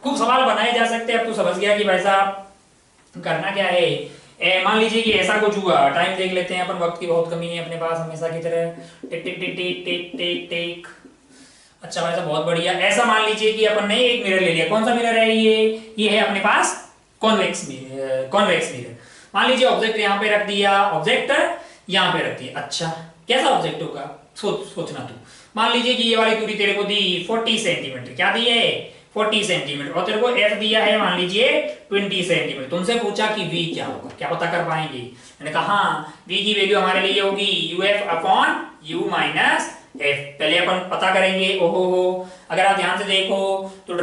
खूब सवाल बनाए जा सकते हैं। अब तो समझ गया कि भाई साहब करना क्या है। मान लीजिए कि ऐसा कुछ हुआ, टाइम देख लेते हैं अपन, वक्त की बहुत कमी है अपने पास हमेशा की तरह। टिक टिक टिक टिक टिक टिक टिक। अच्छा भाई साहब, बहुत बढ़िया। ऐसा मान लीजिए कि अपन ने एक मिरर ले लिया। कौन सा मिरर है ये है अपने पास कॉन्वेक्स मिरर। Convex mirror. मान लीजिए ऑब्जेक्ट यहाँ पे रख दिया, ऑब्जेक्ट यहाँ पे रख दिया। अच्छा, कैसा ऑब्जेक्ट होगा सोचना तू। मान लीजिए कि ये वाली दूरी तेरे को दी 40 सेंटीमीटर। क्या दी है? 40 सेंटीमीटर। और तेरे को एफ दिया है मान लीजिए 20 सेंटीमीटर। तुमसे पूछा कि वी क्या होगा, क्या पता कर पाएंगे? मैंने कहा हाँ, वी की वैल्यू हमारे लिए होगी UF upon you minus F. पहले अपन पता करेंगे। ओहो हो, अगर आप ध्यान से देखो तो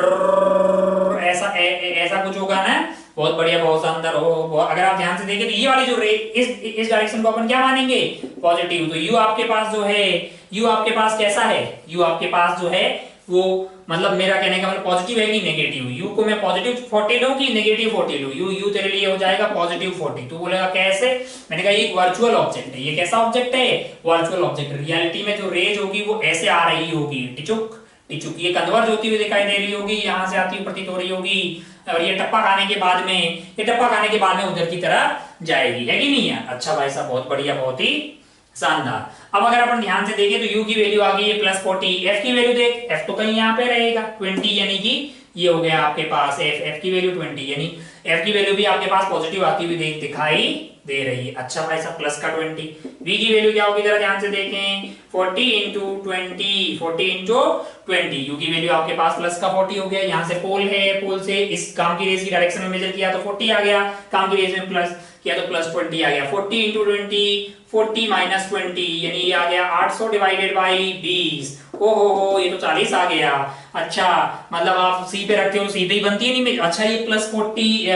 ऐसा कुछ होगा ना। बहुत बढ़िया, बहुत शानदार हो। अगर आप ध्यान से देखें तो ये वाली जो रे इस डायरेक्शन को अपन क्या मानेंगे? पॉजिटिव। तो यू आपके पास जो है, यू आपके पास कैसा है? यू आपके पास जो है वो, मतलब मेरा कहने का मतलब पॉजिटिव है कि नेगेटिव? यू को मैं पॉजिटिव 40 लूं कि नेगेटिव 40 लूं? यू तेरे लिए हो जाएगा पॉजिटिव 40। तू बोलेगा कैसे? मैंने कहा ये वर्चुअल ऑब्जेक्ट है। ये कैसा ऑब्जेक्ट है? Virtual object. रियलिटी में जो रेज होगी वो ऐसे आ रही होगी, टिचुक टिचुक। ये कन्वर्ज होती हुई दिखाई दे रही होगी, यहाँ से आती हुई प्रतीत हो रही होगी, और ये टप्पा खाने के बाद में, ये टप्पा खाने के बाद में उधर की तरह जाएगी, है कि नहीं है? अच्छा भाई साहब, बहुत बढ़िया, बहुत ही शानदार। अब अगर अपन ध्यान से देखें तो u की वैल्यू आ गई है +40। f की वैल्यू देख, f तो कहीं यहाँ पे रहेगा 20, यानी कि ये हो गया आपके पास f की वैल्यू 20, यानी f की वैल्यू भी आपके पास पॉजिटिव आती हुई दिखाई दे रही है। अच्छा भाई साहब, प्लस का 20। v की वैल्यू क्या होगी जरा ध्यान से देखें, 40 इंटू 20, 40 इंटू 20। u की वैल्यू आपके पास प्लस का 40 हो गया। यहाँ से पोल है, पोल से इस काम की रेस की डायरेक्शन में मेजर किया तो 40 आ गया, काम की रेस में प्लस किया तो +20 आ गया। 40 इंटू 20, 40 माइनस 20, यानी ये आ गया 800 डिवाइडेड बाई 20। ओहो, ये तो 40 आ गया। अच्छा, मतलब आप सी पे रखते हो, सीधे ही बनती है नहीं। अच्छा, ये +40,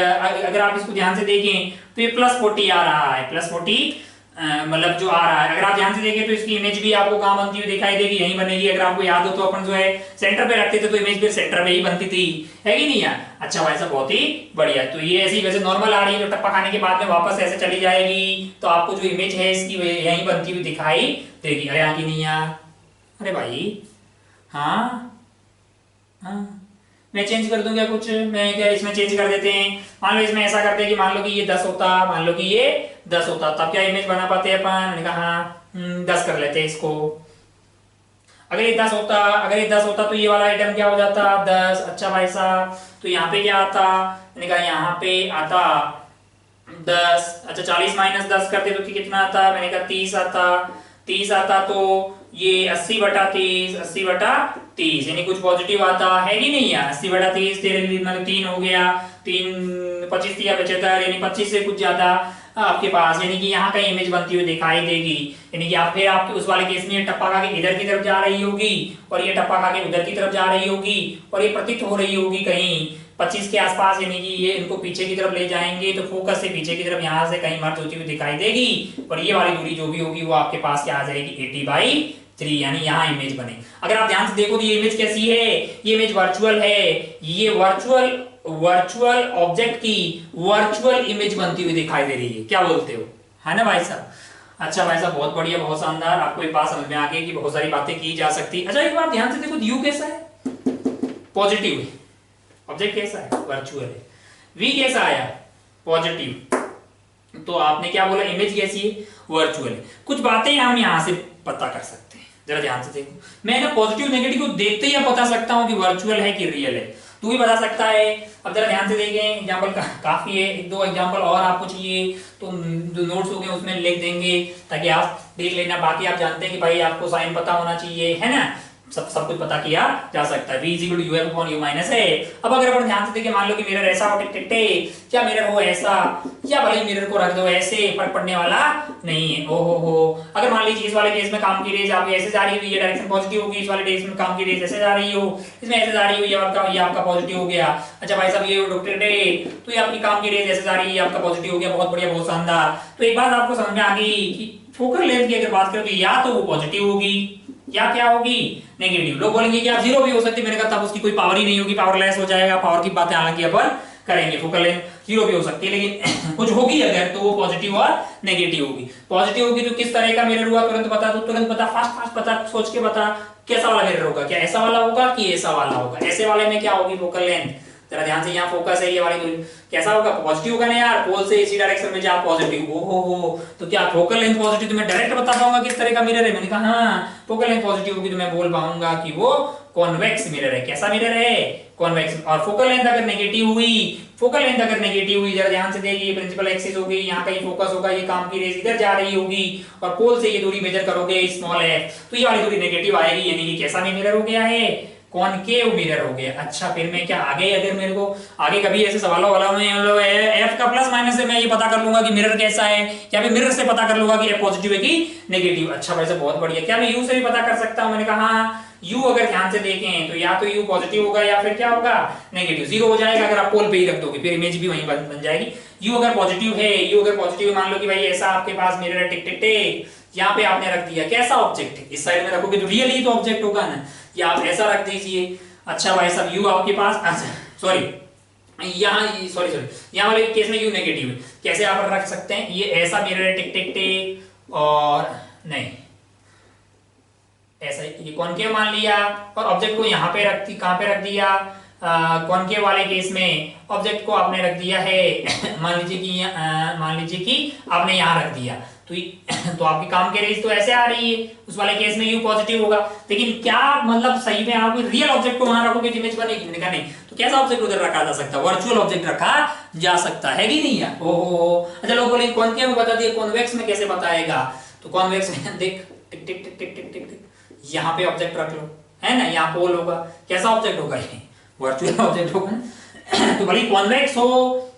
अगर आप इसको ध्यान से देखें तो ये +40 आ रहा है, +40 मतलब जो आ रहा है। अगर आप ध्यान से देखें तो इसकी इमेज भी आपको कहां बनती हुई दिखाई देगी? यहीं बनेगी। अगर आपको याद हो तो अपन जो है सेंटर पे रखते थे तो इमेज भी सेंटर पे ही बनती थी, है कि नहीं यार? अच्छा भाई साहब, बहुत ही बढ़िया। तो ये ऐसी वैसे नॉर्मल आ रही है, तो टप्पा खाने के बाद में वापस ऐसे चली जाएगी, तो आपको जो इमेज है इसकी यहीं बनती हुई दिखाई देगी। अरे यहाँ की नहीं यार, अरे भाई, हाँ हाँ, मैं चेंज कर दूं क्या कुछ? मैं क्या इसमें चेंज कर देते हैं। मान लो इसमें ऐसा करते हैं कि मान लो कि ये 10 होता, मान लो कि ये 10 होता, तब क्या इमेज बना पाते हैं अपन? मैंने कहा हाँ, 10 कर लेते हैं इसको। अगर ये 10 होता, अगर ये 10 होता तो ये वाला आइटम क्या हो जाता? 10। अच्छा भाई साहब, तो यहाँ पे क्या आता? मैंने कहा यहाँ पे आता 10। अच्छा, 40 माइनस 10 करते तो कितना आता? मैंने कहा 30 आता। 30 आता तो ये 80/30, 80/30, यानी कुछ पॉजिटिव आता है कि नहीं यार? 80/30 तेरे लिए मतलब 3 हो गया, 3 25 या 75, यानी 25 से कुछ ज्यादा आपके पास, यानी कि यहाँ कहीं इमेज बनती हुई दिखाई देगी। यानी कि आप फिर आपके उस वाले केस में ये टप्पा खा के इधर की तरफ जा रही होगी, और ये टप्पा खा के उधर की तरफ जा रही होगी, और ये प्रतीत हो रही होगी कहीं 25 के आसपास, यानी कि ये इनको पीछे की तरफ ले जाएंगे तो फोकस से पीछे की तरफ यहाँ से कहीं मर्ज होती हुई दिखाई देगी, और ये वाली दूरी जो भी होगी वो आपके पास क्या आ जाएगी? 80/3, यानी यहाँ इमेज बने। अगर आप ध्यान से देखो तो ये इमेज कैसी है? ये इमेज वर्चुअल है। ये वर्चुअल ऑब्जेक्ट की वर्चुअल इमेज बनती हुई दिखाई दे रही है। क्या बोलते हो, है ना भाई साहब? अच्छा भाई साहब, बहुत बढ़िया, बहुत शानदार। आपको एक बात समझ में आ गई कि बहुत सारी बातें की जा सकती। अच्छा, एक बार ध्यान से देखो, यू कैसा है? पॉजिटिव है। ऑब्जेक्ट कैसा है? वर्चुअल है। वी कैसा आया? पॉजिटिव। तो आपने क्या बोला? इमेज कैसी है? वर्चुअल है। कुछ बातें हम यहां से पता कर सकते हैं, जरा ध्यान से देखो। मैं ना पॉजिटिव नेगेटिव को देखते ही बता सकता हूं कि वर्चुअल है कि रियल है। तू भी बता सकता है। अब जरा ध्यान से देखें, एग्जांपल काफी है, एक दो एग्जांपल और आपको चाहिए तो जो नोट्स हो गए उसमें लिख देंगे ताकि आप देख लेना। बाकी आप जानते हैं कि भाई आपको साइन पता होना चाहिए, है ना? सब कुछ पता किया जा सकता है। v is equal to uf upon u minus है। अब अगर अपन ध्यान से देखें, मान लो कि मिरर ऐसा हो टिक टिक टिक, या मिरर हो ऐसा, या भले मिरर को रख दो ऐसे, फर्क पड़ने वाला नहीं है। ओ हो, अगर मान लीजिए इस वाले केस में काम की रेज आपकी ऐसे जा रही है, ये डायरेक्शन पॉजिटिव होगी, इस वाले केस में काम की रेज ऐसे जा रही हो, इसमें ऐसे जा रही हो, ये आपका पॉजिटिव हो गया। अच्छा भाई साहब, ये डॉक्टर डे, तो ये आपकी काम की रेज ऐसे जा रही है, आपका पॉजिटिव हो गया। बहुत बढ़िया, बहुत शानदार। तो एक बात आपको समझ में आ गई कि फोकल लेंथ की अगर बात करें तो या तो वो पॉजिटिव होगी या क्या होगी, नेगेटिव। लोग बोलेंगे कि आप जीरो भी हो सकती है, मैंने कहा तब उसकी कोई पावर ही नहीं होगी, पावरलेस हो जाएगा। पावर की बातें हालांकि अपन करेंगे, फोकल लेंथ जीरो भी हो सकती है, लेकिन कुछ होगी अगर तो वो पॉजिटिव और नेगेटिव होगी। पॉजिटिव होगी तो किस तरह का मिरर हुआ तुरंत बता, तो तुरंत बता, फास्ट बता, सोच के बता कैसा वाला मिरर होगा। क्या ऐसा वाला होगा कि ऐसा वाला होगा? ऐसे वाले में क्या होगी फोकल लेंथ, जरा ध्यान से, यहाँ फोकस है ये वाली दूरी, कैसा होगा? पॉजिटिव होगा ना यार, पोल से इसी डायरेक्शन में जा पॉजिटिव। हो तो क्या फोकल लेंथ पॉजिटिव? तो मैं डायरेक्ट बता पाऊंगा किस तरह का मिरर है। मैंने कहा हाँ, फोकल लेंथ पॉजिटिव होगी तो मैं बोल पाऊंगा कि वो कॉन्वेक्स मिरर है। कैसा मिरर है? कॉन्वेक्स। और फोकल लेंथ अगर नेगेटिव हुई, फोकल लेंथ अगर नेगेटिव हुई, जरा ध्यान से देखिए, प्रिंसिपल एक्सिस होगी, यहाँ कहीं फोकस होगा, ये काम की रेज इधर जा रही होगी, और पोल से ये दूरी मेजर करोगे स्मॉल एफ, तो ये वाली दूरी नेगेटिव आएगी, यानी कि कैसा मिरर हो गया है? कॉनकेव मिरर हो गया। अच्छा, फिर मैं क्या आगे, अगर मेरे को आगे कभी ऐसे सवालों वाला में मतलब एफ का प्लस माइनस से मैं ये पता कर लूंगा कि मिरर कैसा है, या फिर मिरर से पता कर लूंगा कि एफ पॉजिटिव है कि नेगेटिव। अच्छा भाई साहब, बहुत बढ़िया। क्या मैं यू से भी पता कर सकता हूं? मैंने कहा हाँ, यू अगर ध्यान से देखें तो या तो यू पॉजिटिव होगा या फिर क्या होगा, नेगेटिव। जीरो हो जाएगा अगर आप पोल पे ही रख दोगे, फिर इमेज भी वहीं बन जाएगी। यू अगर पॉजिटिव है, यू अगर पॉजिटिव है, मान लो कि भाई ऐसा आपके पास मिरर है, टिक टिक टिक, यहाँ पे आपने रख दिया, कैसा ऑब्जेक्ट है? इस साइड में रखोगे तो रियल ही तो ऑब्जेक्ट होगा ना, या आप ऐसा रख दीजिए। अच्छा भाई साहब, यू आपके पास, अच्छा सॉरी यहाँ, सॉरी यहाँ वाले केस में यू नेगेटिव है, कैसे आप रख सकते हैं? ये ऐसा मिरर है, टिक टिक टिक, और नहीं ऐसा, ये कॉनकेव मान लिया, और ऑब्जेक्ट को यहाँ पे रख, कहाँ पे रख दिया? कॉनकेव वाले केस में ऑब्जेक्ट को आपने रख दिया है मान लीजिए कि आपने यहाँ रख दिया, तो आपकी काम की रेज तो ऐसे आ रही है, उस वाले केस में यू पॉजिटिव होगा। लेकिन क्या मतलब सही में आप रियल ऑब्जेक्ट को वहां रखोगे इमेज बनेगी? मैंने कहा नहीं। तो कैसा ऑब्जेक्ट उधर रखा जा सकता है? वर्चुअल ऑब्जेक्ट रखा जा सकता है कि नहीं यार? ओहो, अच्छा लोग बोले कॉनकेव में बता दिया, कॉन्वेक्स में कैसे बताएगा? तो कॉन्वेक्स में देख, टिक टिक टिक टिक टिक टिक, यहाँ पे ऑब्जेक्ट रख लो, है ना, यहाँ पोल होगा, कैसा ऑब्जेक्ट होगा? ये वर्चुअल ऑब्जेक्ट होगा। तो भले कॉन्वेक्स हो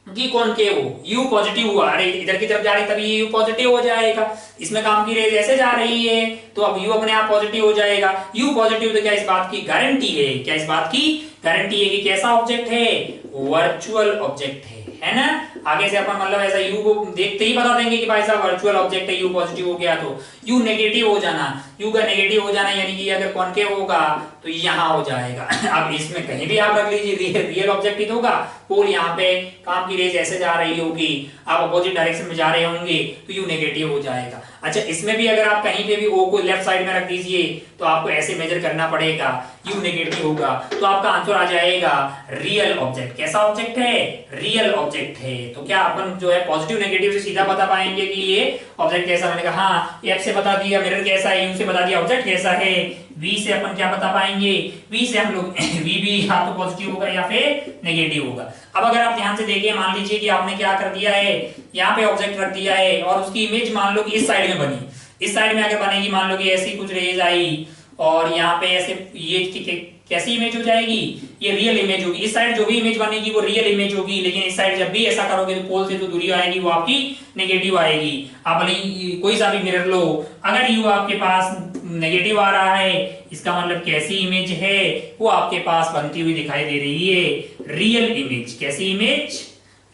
कि कॉनकेव हो, यू पॉजिटिव हुआ, अरे इधर की तरफ जा रही तभी यू पॉजिटिव हो जाएगा। इसमें काम की रेज ऐसे जा रही है तो अब यू अपने आप पॉजिटिव हो जाएगा। यू पॉजिटिव तो क्या इस बात की गारंटी है? क्या इस बात की गारंटी है कि कैसा ऑब्जेक्ट है? वर्चुअल ऑब्जेक्ट है ना। आगे से अपन मतलब ऐसा यू को देखते ही बता देंगे कि भाई साहब वर्चुअल ऑब्जेक्ट है, यू पॉजिटिव हो गया तो यू नेगेटिव हो जाना, यू का नेगेटिव हो जाना, यानी कि अगर कॉनकेव होगा तो यहाँ हो जाएगा। अब इसमें कहीं भी आप रख लीजिए, रियल ऑब्जेक्ट ही होगा, पोल यहाँ पे, काम की रेज ऐसे जा रही होगी, आप अपोजिट डायरेक्शन में जा रहे होंगे तो यू नेगेटिव हो जाएगा। अच्छा, इसमें भी अगर आप कहीं पे भी ओ को लेफ्ट साइड में रख दीजिए तो आपको ऐसे मेजर करना पड़ेगा, यू नेगेटिव होगा, तो आपका आंसर आ जाएगा रियल ऑब्जेक्ट। कैसा ऑब्जेक्ट है? रियल ऑब्जेक्ट है। तो क्या अपन जो है पॉजिटिव नेगेटिव से सीधा बता पाएंगे कि ये ऑब्जेक्ट कैसा? मैंने कहा हाँ, एफ से बता दिया मिरर कैसा है, यू से बता दिया ऑब्जेक्ट कैसा है, वी से अपन क्या बता पाएंगे? वी से हम लोग वी भी या तो पॉजिटिव होगा या फिर नेगेटिव होगा। अब अगर आप ध्यान से देखिए, मान लीजिए कि आपने क्या कर दिया है, यहाँ पे ऑब्जेक्ट रख दिया है और उसकी इमेज मान लो कि इस साइड में बनी, इस साइड में अगर बनेगी, मान लो कि ऐसी कुछ रेज आई और यहाँ पे ऐसे, ये कैसी इमेज हो जाएगी? ये रियल इमेज होगी। इस साइड जो भी इमेज बनेगी वो रियल इमेज होगी, लेकिन इस साइड जब भी ऐसा करोगे तो पोल से जो दूरी आएगी वो आपकी नेगेटिव आएगी। आप भले कोई सा भी मिरर लो, अगर यू आपके पास नेगेटिव आ रहा है, इसका मतलब कैसी इमेज है? वो आपके पास बनती हुई दिखाई दे रही है रियल इमेज। कैसी इमेज?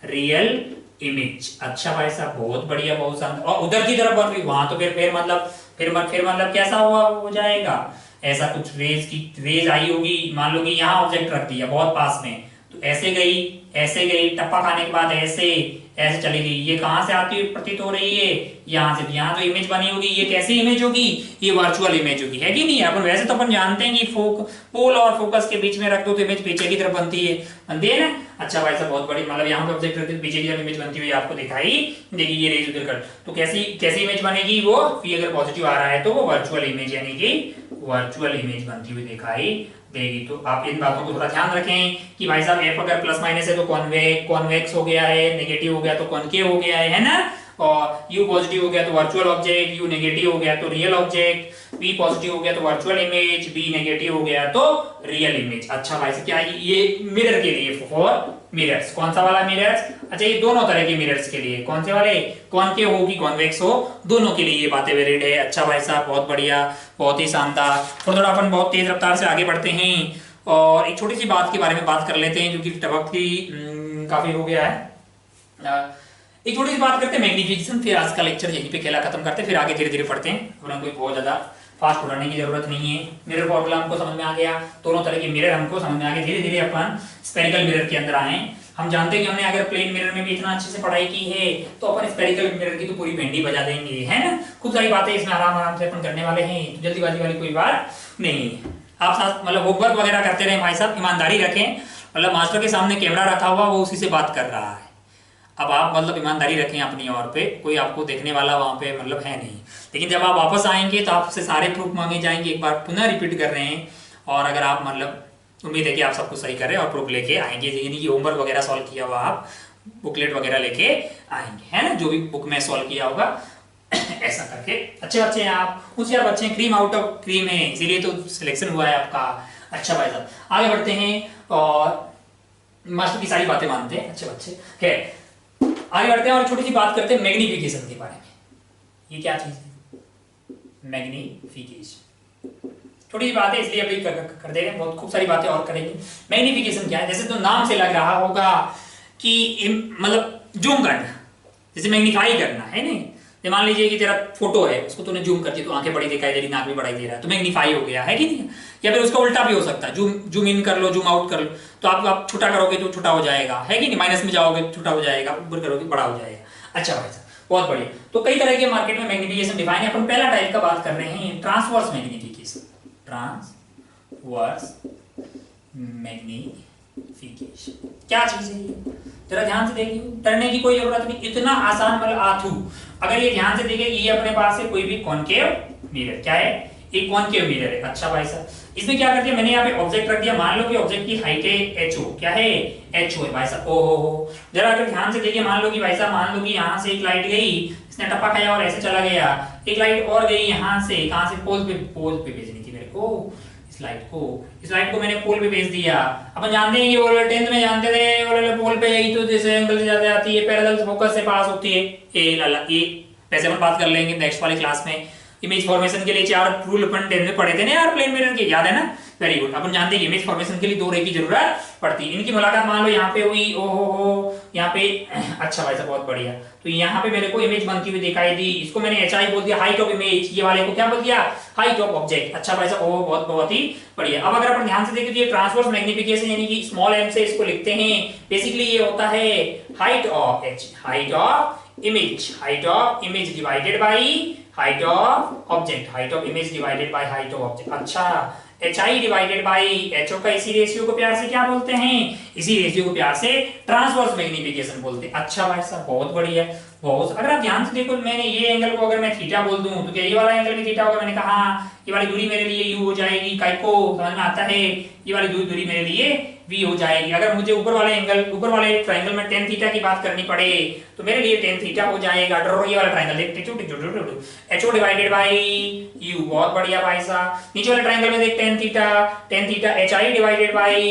Real image. अच्छा भाई साहब, बहुत बढ़िया, बहुत शानदार। और उधर की तरफ बन रही, वहां तो फिर मतलब कैसा हुआ हो जाएगा? ऐसा कुछ रेज आई होगी, मान लो कि यहाँ ऑब्जेक्ट रख दिया बहुत पास में, तो ऐसे गई, टप्पा खाने के बाद ऐसे चली गई। ये कहां से आती हुई प्रतीत हो रही है? यहाँ से। यहाँ जो इमेज बनी होगी ये कैसी इमेज होगी? ये वर्चुअल इमेज होगी, है कि नहीं? अपन वैसे तो अपन जानते हैं कि पोल और फोकस के बीच में रख दो तो इमेज पीछे की तरफ बनती है ना। अच्छा भाई साहब, बहुत बड़ी, मतलब यहाँ पे ऑब्जेक्ट रखते पीछे की तरफ इमेज बनती हुई आपको दिखाई देगी। ये रेज उधर कर, तो कैसी इमेज बनेगी? वो अगर पॉजिटिव आ रहा है तो वो वर्चुअल इमेज, यानी कि वर्चुअल इमेज बनती हुई दिखाई देगी। तो आप इन बातों को थोड़ा ध्यान रखें कि भाई साहब एफ अगर प्लस माइनस है तो कॉन्वेक्स हो गया है, नेगेटिव हो गया तो कॉनकेव हो गया है ना। और U पॉजिटिव हो गया तो वर्चुअल ऑब्जेक्ट, U नेगेटिव हो गया तो रियल ऑब्जेक्ट, V पॉजिटिव हो गया तो वर्चुअल इमेज, V नेगेटिव हो गया तो रियल इमेज। अच्छा भाई से क्या है ये मिरर के लिए, फॉर मिरर्स। कौन सा वाला मिरर्स? अच्छा ये दोनों तरह के मिरर्स के लिए। कौन से वाले? कॉनकेव हो कि कॉन्वेक्स हो, दोनों के लिए ये बातें वैलिड है। अच्छा भाई साहब बहुत बढ़िया, बहुत ही शानदार। थोड़ा अपन बहुत तेज रफ्तार से आगे बढ़ते हैं और एक छोटी सी बात के बारे में बात कर लेते हैं, जो कि टबक की काफी हो गया है। एक छोटी सी बात करते हैं मैग्निफिकेशन, फिर आज का लेक्चर यहीं पे खेला खत्म करते हैं, फिर आगे धीरे धीरे पढ़ते हैं। वरना कोई बहुत ज्यादा फास्ट पढ़ने की जरूरत नहीं है। मिरर फॉर्मूला हमको समझ में आ गया, दोनों तरह के मिरर हमको समझ में आ गए। धीरे धीरे अपन स्फेरिकल मिरर के अंदर आए। हम जानते हैं कि हमने अगर प्लेन मिरर में भी इतना अच्छे से पढ़ाई की है तो अपन स्फेरिकल मिरर की तो पूरी भेंडी बजा देंगे, है ना। खूब सारी बातें इसमें आराम आराम से अपन करने वाले हैं, तो जल्दीबाजी वाली कोई बात नहीं है। आप साथ मतलब होमवर्क वगैरह करते रहे भाई साहब, ईमानदारी रखें। मतलब मास्टर के सामने कैमरा रखा हुआ, वो उसी से बात कर रहा है। अब आप मतलब ईमानदारी रखें अपनी ओर पे, कोई आपको देखने वाला वहां पे मतलब है नहीं। लेकिन जब आप वापस आएंगे तो आपसे सारे प्रूफ मांगे जाएंगे। एक बार पुनः रिपीट कर रहे हैं, और अगर आप मतलब उम्मीद है कि आप सब कुछ सही कर रहे हैं और प्रूफ लेके आएंगे, यानी कि होमवर्क वगैरह सॉल्व किया हुआ आप बुकलेट वगैरह लेके आएंगे, है ना, जो भी बुक में सॉल्व किया होगा ऐसा करके। अच्छे बच्चे हैं आप, होशियार बच्चे हैं, क्रीम आउट ऑफ क्रीम है, इसीलिए तो सिलेक्शन हुआ है आपका। अच्छा भाई साहब आगे बढ़ते हैं और मास्टर की सारी बातें मानते हैं अच्छे बच्चे। खैर आगे बढ़ते हैं और छोटी सी बात करते हैं मैग्निफिकेशन के बारे में। ये क्या चीज है? मैग्निफिकेशन छोटी सी बात है, इसलिए अभी कर दे रहे हैं, बहुत खूब सारी बातें और करेंगे। मैग्निफिकेशन क्या है? जैसे तो नाम से लग रहा होगा कि मतलब जूम करना, जैसे मैग्नीफाई करना, है नहीं। मान लीजिए कि तेरा फोटो है, उसको तूने जूम कर दिया तो आंखें बड़ी दिखाई दे रही, नाक भी बड़ा दे रहा है, तो मैग्नीफाई हो गया, है कि नहीं। या फिर उसका उल्टा भी हो सकता है, जूम इन कर लो, जूम आउट कर लो, तो आप छोटा करोगे तो छोटा हो जाएगा, है कि नहीं। माइनस में जाओगे छोटा हो जाएगा, ऊपर करोगे बड़ा हो जाएगा। अच्छा भाई साहब बहुत बढ़िया। तो कई तरह के मार्केट में मैग्निफिकेशन डिफाइन है। अपन पहला टाइप का बात कर रहे हैं, ट्रांसवर्स मैग्निफिकेशन। ट्रांसवर्स मैग्निफिकेशन क्या चीज है ये? जरा ध्यान से देखिए, डरने की कोई जरूरत नहीं, इतना आसान मतलब आथू। अगर ये ध्यान से देखिए, ये अपने पास है कोई भी कॉनकेव मिरर। क्या है? एक कॉनकेव मिरर है। अच्छा भाई साहब इसमें क्या कर दिया मैंने, यहाँ पे ऑब्जेक्ट रख दिया। मान लो कि ऑब्जेक्ट की हाइट है HO। क्या है? HO है भाई साहब। ओ हो जरा अगर ध्यान से देखिए, मान लो कि भाई साहब, मान लो कि यहाँ से एक लाइट गई, इसने टपा खाया और ऐसे चला गया। एक लाइट और गई यहाँ से, कहाँ से? पोल पे भेजनी थी मेरे को इस लाइट को मैंने पोल पे भेज दिया। अपन जानते हैं कि वो 10th में जानते थे, वो पोल पे यही तो जैसे एंगल से ज्यादा आती है, पैरेलल फोकस से पास होती है। ये वैसे अपन बात कर लेंगे नेक्स्ट वाली क्लास में। इमेज फॉर्मेशन के लिए 4 रूल अपन 10th में पढ़े थे ना यार, प्लेन मिरर के, याद है ना। Very good. अपन जानते हैं इमेज फॉर्मेशन के लिए 2 रे की जरूरत पड़ती है। इनकी मुलाकात मान लो यहाँ पे हुई, ओ हो यहाँ पे। अच्छा भाई साहब बहुत बढ़िया। तो यहाँ पे मेरे को इमेज बनती हुई दिखाई दी, इसको मैंने HI बोल दिया, हाइट ऑफ इमेज। ये वाले को क्या बोल दिया? Height of object. अच्छा भाई साहब ओ बहुत ही बढ़िया। अब अगर अपन ध्यान से देखें तो ये ट्रांसवर्स मैग्निफिकेशन यानी कि स्मॉल m से इसको लिखते हैं। बेसिकली ये होता है height of image divided by height of object. Height of image divided by height of object. अच्छा HI डिवाइडेड बाई HO का इसी रेशियो को प्यार से क्या बोलते हैं? इसी रेशियो को प्यार से ट्रांसवर्स मैग्निफिकेशन बोलते हैं। अच्छा भाई साहब बहुत बढ़िया, बहुत। अगर आप ध्यान से देखो, मैंने ये एंगल को अगर मैं थीटा बोल दूं तो क्या ये वाला एंगल भी थीटा होगा? मैंने कहा ये वाली दूरी मेरे लिए u हो जाएगी, काय को समझ में आता है। ये वाली दूरी मेरे लिए v हो जाएगी। अगर मुझे ऊपर वाले ट्रायंगल में tan थीटा की बात करनी पड़े तो मेरे लिए tan थीटा हो जाएगा। ये वाला ट्रायंगल देख, HO डिवाइडेड बाई u। बहुत बढ़िया भाई साहब। नीचे वाले ट्रायंगल में देख tan theta HI divided by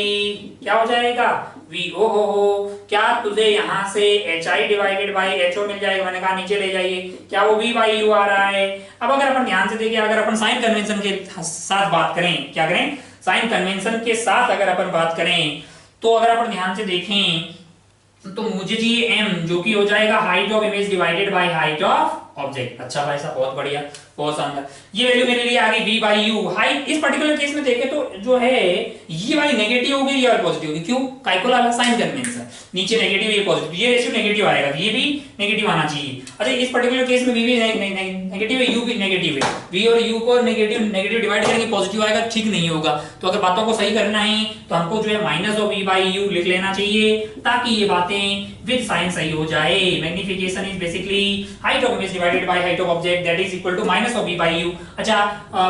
क्या हो जाएगा? v। ओ हो क्या तुझे यहाँ से HI डिवाइडेड बाई HO मिल जाएगा? मैंने कहा नीचे ले जाइए, क्या वो v बाई u आ रहा है? अब अगर अपन ध्यान से देखिए, अगर अपन साइन कन्वेंशन के साथ बात करें, क्या करें? साइन कन्वेंशन के साथ अगर अपन बात करें तो अगर अपन ध्यान से देखें तो मुझे चाहिए m, जो कि हो जाएगा height of image divided by height of object. अच्छा भाई साहब बहुत बढ़िया, बहुत शानदार। ये वैल्यू मेरे लिए आ गई v बाई u। हाइट इस पर्टिकुलर केस में देखें तो जो है ये वाली नेगेटिव होगी, ये वाली पॉजिटिव होगी। क्यों? कैलकुलस साइन कन्वेंशन, नीचे नेगेटिव ये पॉजिटिव, ये रेशियो नेगेटिव आएगा, ये भी नेगेटिव आना चाहिए। अच्छा इस पर्टिकुलर केस में v भी नेगेटिव है, u भी नेगेटिव है। v और u को नेगेटिव डिवाइड करेंगे पॉजिटिव आएगा, ठीक नहीं होगा। तो अगर बातों को सही करना है तो हमको जो है minus of v by u लिख लेना चाहिए, ताकि ये बातें विद साइन सही हो जाए। Magnification is basically height of image divided by height of object, that is equal to minus of v by u। अच्छा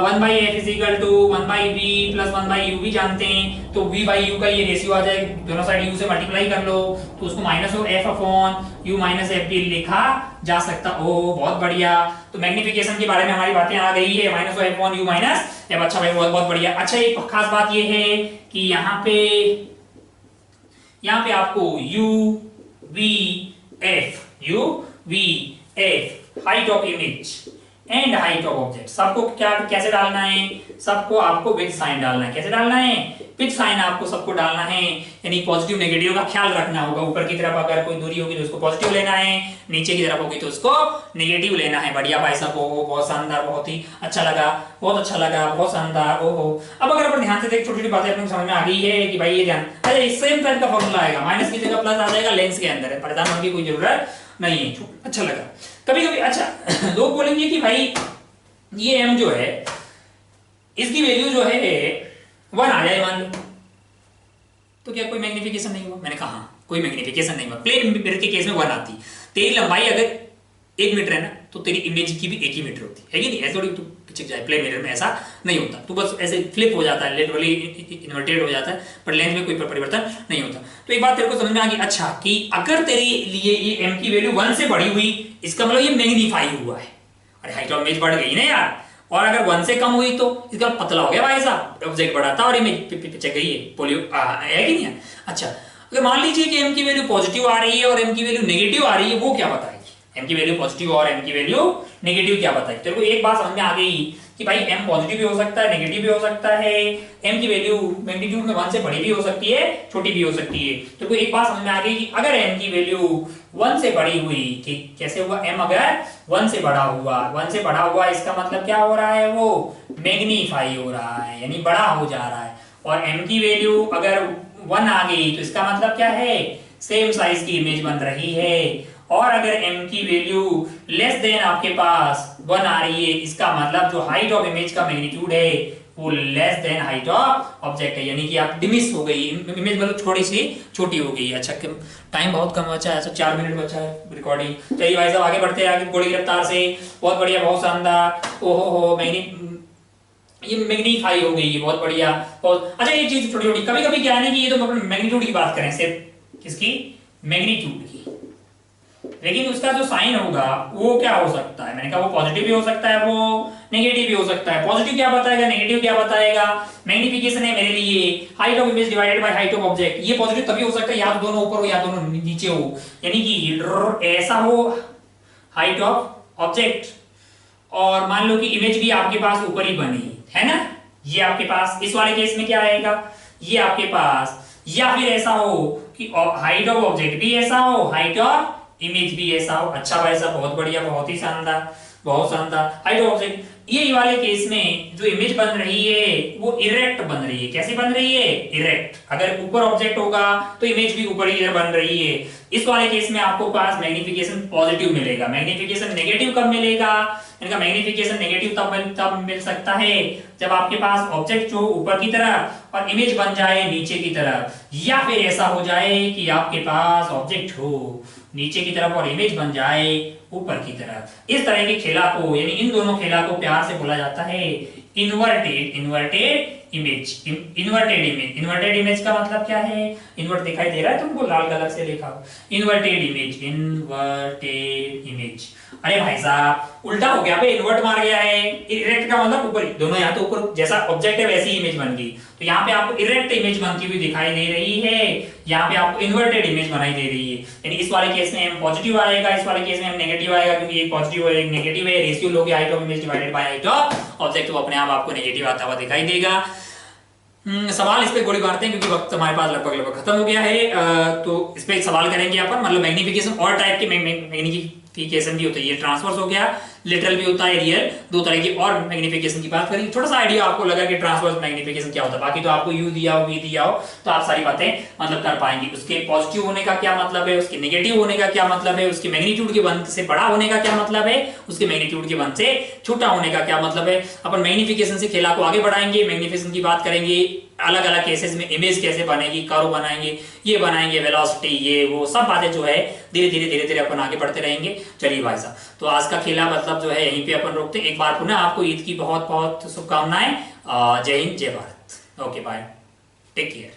1 by f is equal to 1 by v plus 1 by u भी जानते हैं, तो v बाई u का ये रेशियो आ जाएगा, दोनों साइड u से मल्टीप्लाई कर लो, तो उसको minus of F upon you minus F भी लिखा जा सकता। ओ बहुत बढ़िया। तो मैग्निफिकेशन के बारे में हमारी बातें आ गई है, minus of F upon you minus F. अच्छा भाई बहुत बहुत बढ़िया। अच्छा एक खास बात ये है कि यहाँ पे आपको you V F height of image and height of object सबको क्या कैसे डालना है, सबको आपको विद साइन डालना है। कैसे डालना है? विद साइन आपको सबको डालना है, यानी पॉजिटिव नेगेटिव का ख्याल रखना होगा। ऊपर की तरफ अगर कोई दूरी होगी तो उसको पॉजिटिव लेना है, नीचे की तरफ होगी तो उसको नेगेटिव लेना है। बढ़िया भाई साहब, ओहो बहुत शानदार, बहुत ही अच्छा लगा, बहुत अच्छा लगा, बहुत शानदार। ओहो अब अगर अपन ध्यान से देख, छोटी छोटी बातें अपने समझ में आ गई है कि भाई ये ध्यान, अरे सेम टाइप का फॉर्मूला आएगा, माइनस की जगह प्लस आ जाएगा, लेंस के अंदर है, परेशान होने की कोई जरूरत नहीं है। अच्छा लगा। कभी कभी अच्छा लोग बोलेंगे कि भाई ये m जो है इसकी वैल्यू जो है 1 आ जाए मान लो, तो क्या कोई मैग्निफिकेशन नहीं हुआ? मैंने कहा हाँ, कोई मैग्निफिकेशन नहीं हुआ। प्लेन मिरर के केस में 1 आती। तेरी लंबाई अगर 1 मीटर है ना, तो तेरी इमेज की भी 1 ही मीटर होती है कि नहीं? ऐसे थोड़ी तू पिछक जाए, प्लेन मिरर में ऐसा नहीं होता, तो बस ऐसे फ्लिप हो जाता है, लिटरली इन्वर्टेड हो जाता है, पर लेंस में कोई परिवर्तन नहीं होता। तो एक बात तेरे को समझ में आ गई, अच्छा कि अगर तेरे लिए ये m की वैल्यू 1 से बढ़ी हुई, इसका मतलब ये मैग्नीफाई हुआ है। अरे हाइट ऑफ इमेज बढ़ गई ना यार। और अगर 1 से कम हुई तो इसका पतला हो गया भाई साहब, ऑब्जेक्ट बढ़ा था और इमेज पिचक गई है, पोलियो है कि नहीं है? अच्छा अगर मान लीजिए कि m की वैल्यू पॉजिटिव आ रही है और m की वैल्यू नेगेटिव आ रही है, वो क्या बताएगी? m की वैल्यू पॉजिटिव और m की वैल्यू नेगेटिव क्या बताएगी? तेरे को एक बात समझ में आ गई कि भाई m पॉजिटिव भी हो सकता है, नेगेटिव भी हो सकता है, m की वैल्यू मैग्नीट्यूड में 1 से बड़ी भी हो सकती है, छोटी भी हो सकती है। तेरे को एक बात समझ में आ गई कि अगर m की वैल्यू 1 से बड़ी हुई, ठीक कैसे हुआ? m अगर 1 से बड़ा हुआ, 1 से बड़ा हुआ, इसका मतलब क्या हो रहा है? वो मैग्नीफाई हो रहा है, यानी बड़ा हो जा रहा है। और m की वैल्यू अगर 1 आ गई तो इसका मतलब क्या है? सेम साइज की इमेज बन रही है। और अगर m की वैल्यू लेस देन आपके पास 1 आ रही है, इसका मतलब जो हाइट ऑफ इमेज का मैग्नीट्यूड है वो less than height of object है, यानी कि आप डिमिस हो गई इमेज, मतलब थोड़ी सी छोटी हो गई। अच्छा टाइम बहुत कम बचा है, 4 मिनट बचा है रिकॉर्डिंग। चलिए भाई साहब आगे बढ़ते हैं, आगे घोड़ी की रफ्तार से। बहुत बढ़िया, बहुत शानदार। ओहो हो ये मैग्नीफाई हो गई है, बहुत बढ़िया। और अच्छा एक चीज छोटी छोटी, कभी कभी क्या है ना कि ये तो अपन मैग्नीट्यूड की बात करें, सिर्फ किसकी? मैग्नीट्यूड की, लेकिन उसका जो साइन होगा वो क्या हो सकता है? मैंने कहा वो पॉजिटिव भी हो सकता है, वो नेगेटिव भी हो सकता है। पॉजिटिव क्या बताएगा, नेगेटिव क्या बताएगा? मैग्निफिकेशन है मेरे लिए height of image divided by height of object. ये पॉजिटिव तभी हो सकता है या तो दोनों ऊपर हो या दोनों नीचे हो, यानी कि ऐसा हो हाइट ऑफ ऑब्जेक्ट, और मान लो कि इमेज भी आपके पास ऊपर ही बनी है ना, ये आपके पास इस वाले केस में क्या आएगा? ये आपके पास, या फिर ऐसा हो कि हाइट ऑफ ऑब्जेक्ट भी ऐसा हो, हाइट ऑफ इमेज भी ऐसा हो। अच्छा भाई साहब बहुत बढ़िया, बहुत ही शानदार, बहुत शानदार। हाइट ऑफ ऑब्जेक्ट, ये वाले केस में जो इमेज बन रही है वो इरेक्ट बन रही है। कैसी बन रही है? इरेक्ट। अगर ऊपर ऑब्जेक्ट होगा तो इमेज भी ऊपर ही बन रही है। इस वाले केस में आपको पास मैग्निफिकेशन पॉजिटिव मिलेगा। मैग्निफिकेशन नेगेटिव कब मिलेगा? इनका मैग्निफिकेशन नेगेटिव तब मिल सकता है जब आपके पास ऑब्जेक्ट जो ऊपर की तरफ और इमेज बन जाए नीचे की तरफ, या फिर ऐसा हो जाए कि आपके पास ऑब्जेक्ट हो नीचे की तरफ और इमेज बन जाए ऊपर की तरफ। इस तरह के खेला को, यानी इन दोनों खेला को प्यार से बोला जाता है इन्वर्टेड इमेज। इन्वर्टेड इमेज का मतलब क्या है? इन्वर्ट दिखाई दे रहा है तुमको? लाल कलर से लिखा हो इन्वर्टेड इमेज। अरे भाई साहब उल्टा हो गया, पे इन्वर्ट मार गया है। इरेक्ट का मतलब ऊपर, दोनों यहाँ तो ऊपर जैसा ऑब्जेक्ट है वैसी इमेज बन गई, तो यहाँ पे आपको इरेक्ट इमेज बनती हुई दिखाई दे रही है, यहाँ पे आपको इन्वर्टेड इमेज बनाई दे रही है। यानी इस वाले केस में m पॉजिटिव आएगा, इस वाले केस में m नेगेटिव आएगा, क्योंकि एक पॉजिटिव और एक नेगेटिव है। रेशियो लोगे height of image divided by height of object, तो अपने आप आपको नेगेटिव आता हुआ दिखाई देगा। सवाल इस पे गोली मारते हैं क्योंकि वक्त हमारे पास लगभग खत्म हो गया है। तो इस पे एक सवाल करेंगे अपन, मतलब मैग्निफिकेशन और टाइप के मैग्निफिकेशन भी होता है, ये ट्रांसवर्स हो गया, लिटरल भी होता है, रियल, दो तरह की। और मैग्निफिकेशन की बात करेंगे, थोड़ा सा आइडिया आपको लगा कि ट्रांसवर्स मैग्निफिकेशन क्या होता है। बाकी तो आपको यू दिया हो, वी दिया हो, तो आप सारी बातें मतलब कर पाएंगे। उसके पॉजिटिव होने का क्या मतलब है, उसके नेगेटिव होने का क्या मतलब है, उसके मैग्नीट्यूड के 1 से बड़ा होने का क्या मतलब है, उसके मैग्नीट्यूड के 1 से छोटा होने का क्या मतलब है। अपन मैग्निफिकेशन से खेला को आगे बढ़ाएंगे, मैग्निफिकेशन की बात करेंगे, अलग अलग केसेस में इमेज कैसे बनेगी, कर्व बनाएंगे, ये बनाएंगे, वेलोसिटी, ये वो सब बातें जो है धीरे धीरे अपन आगे बढ़ते रहेंगे। चलिए भाई साहब, तो आज का खेला मतलब जो है यहीं पे अपन रोकते हैं। एक बार पुनः आपको ईद की बहुत बहुत शुभकामनाएं। जय हिंद, जय Bharat. Okay bye, take care.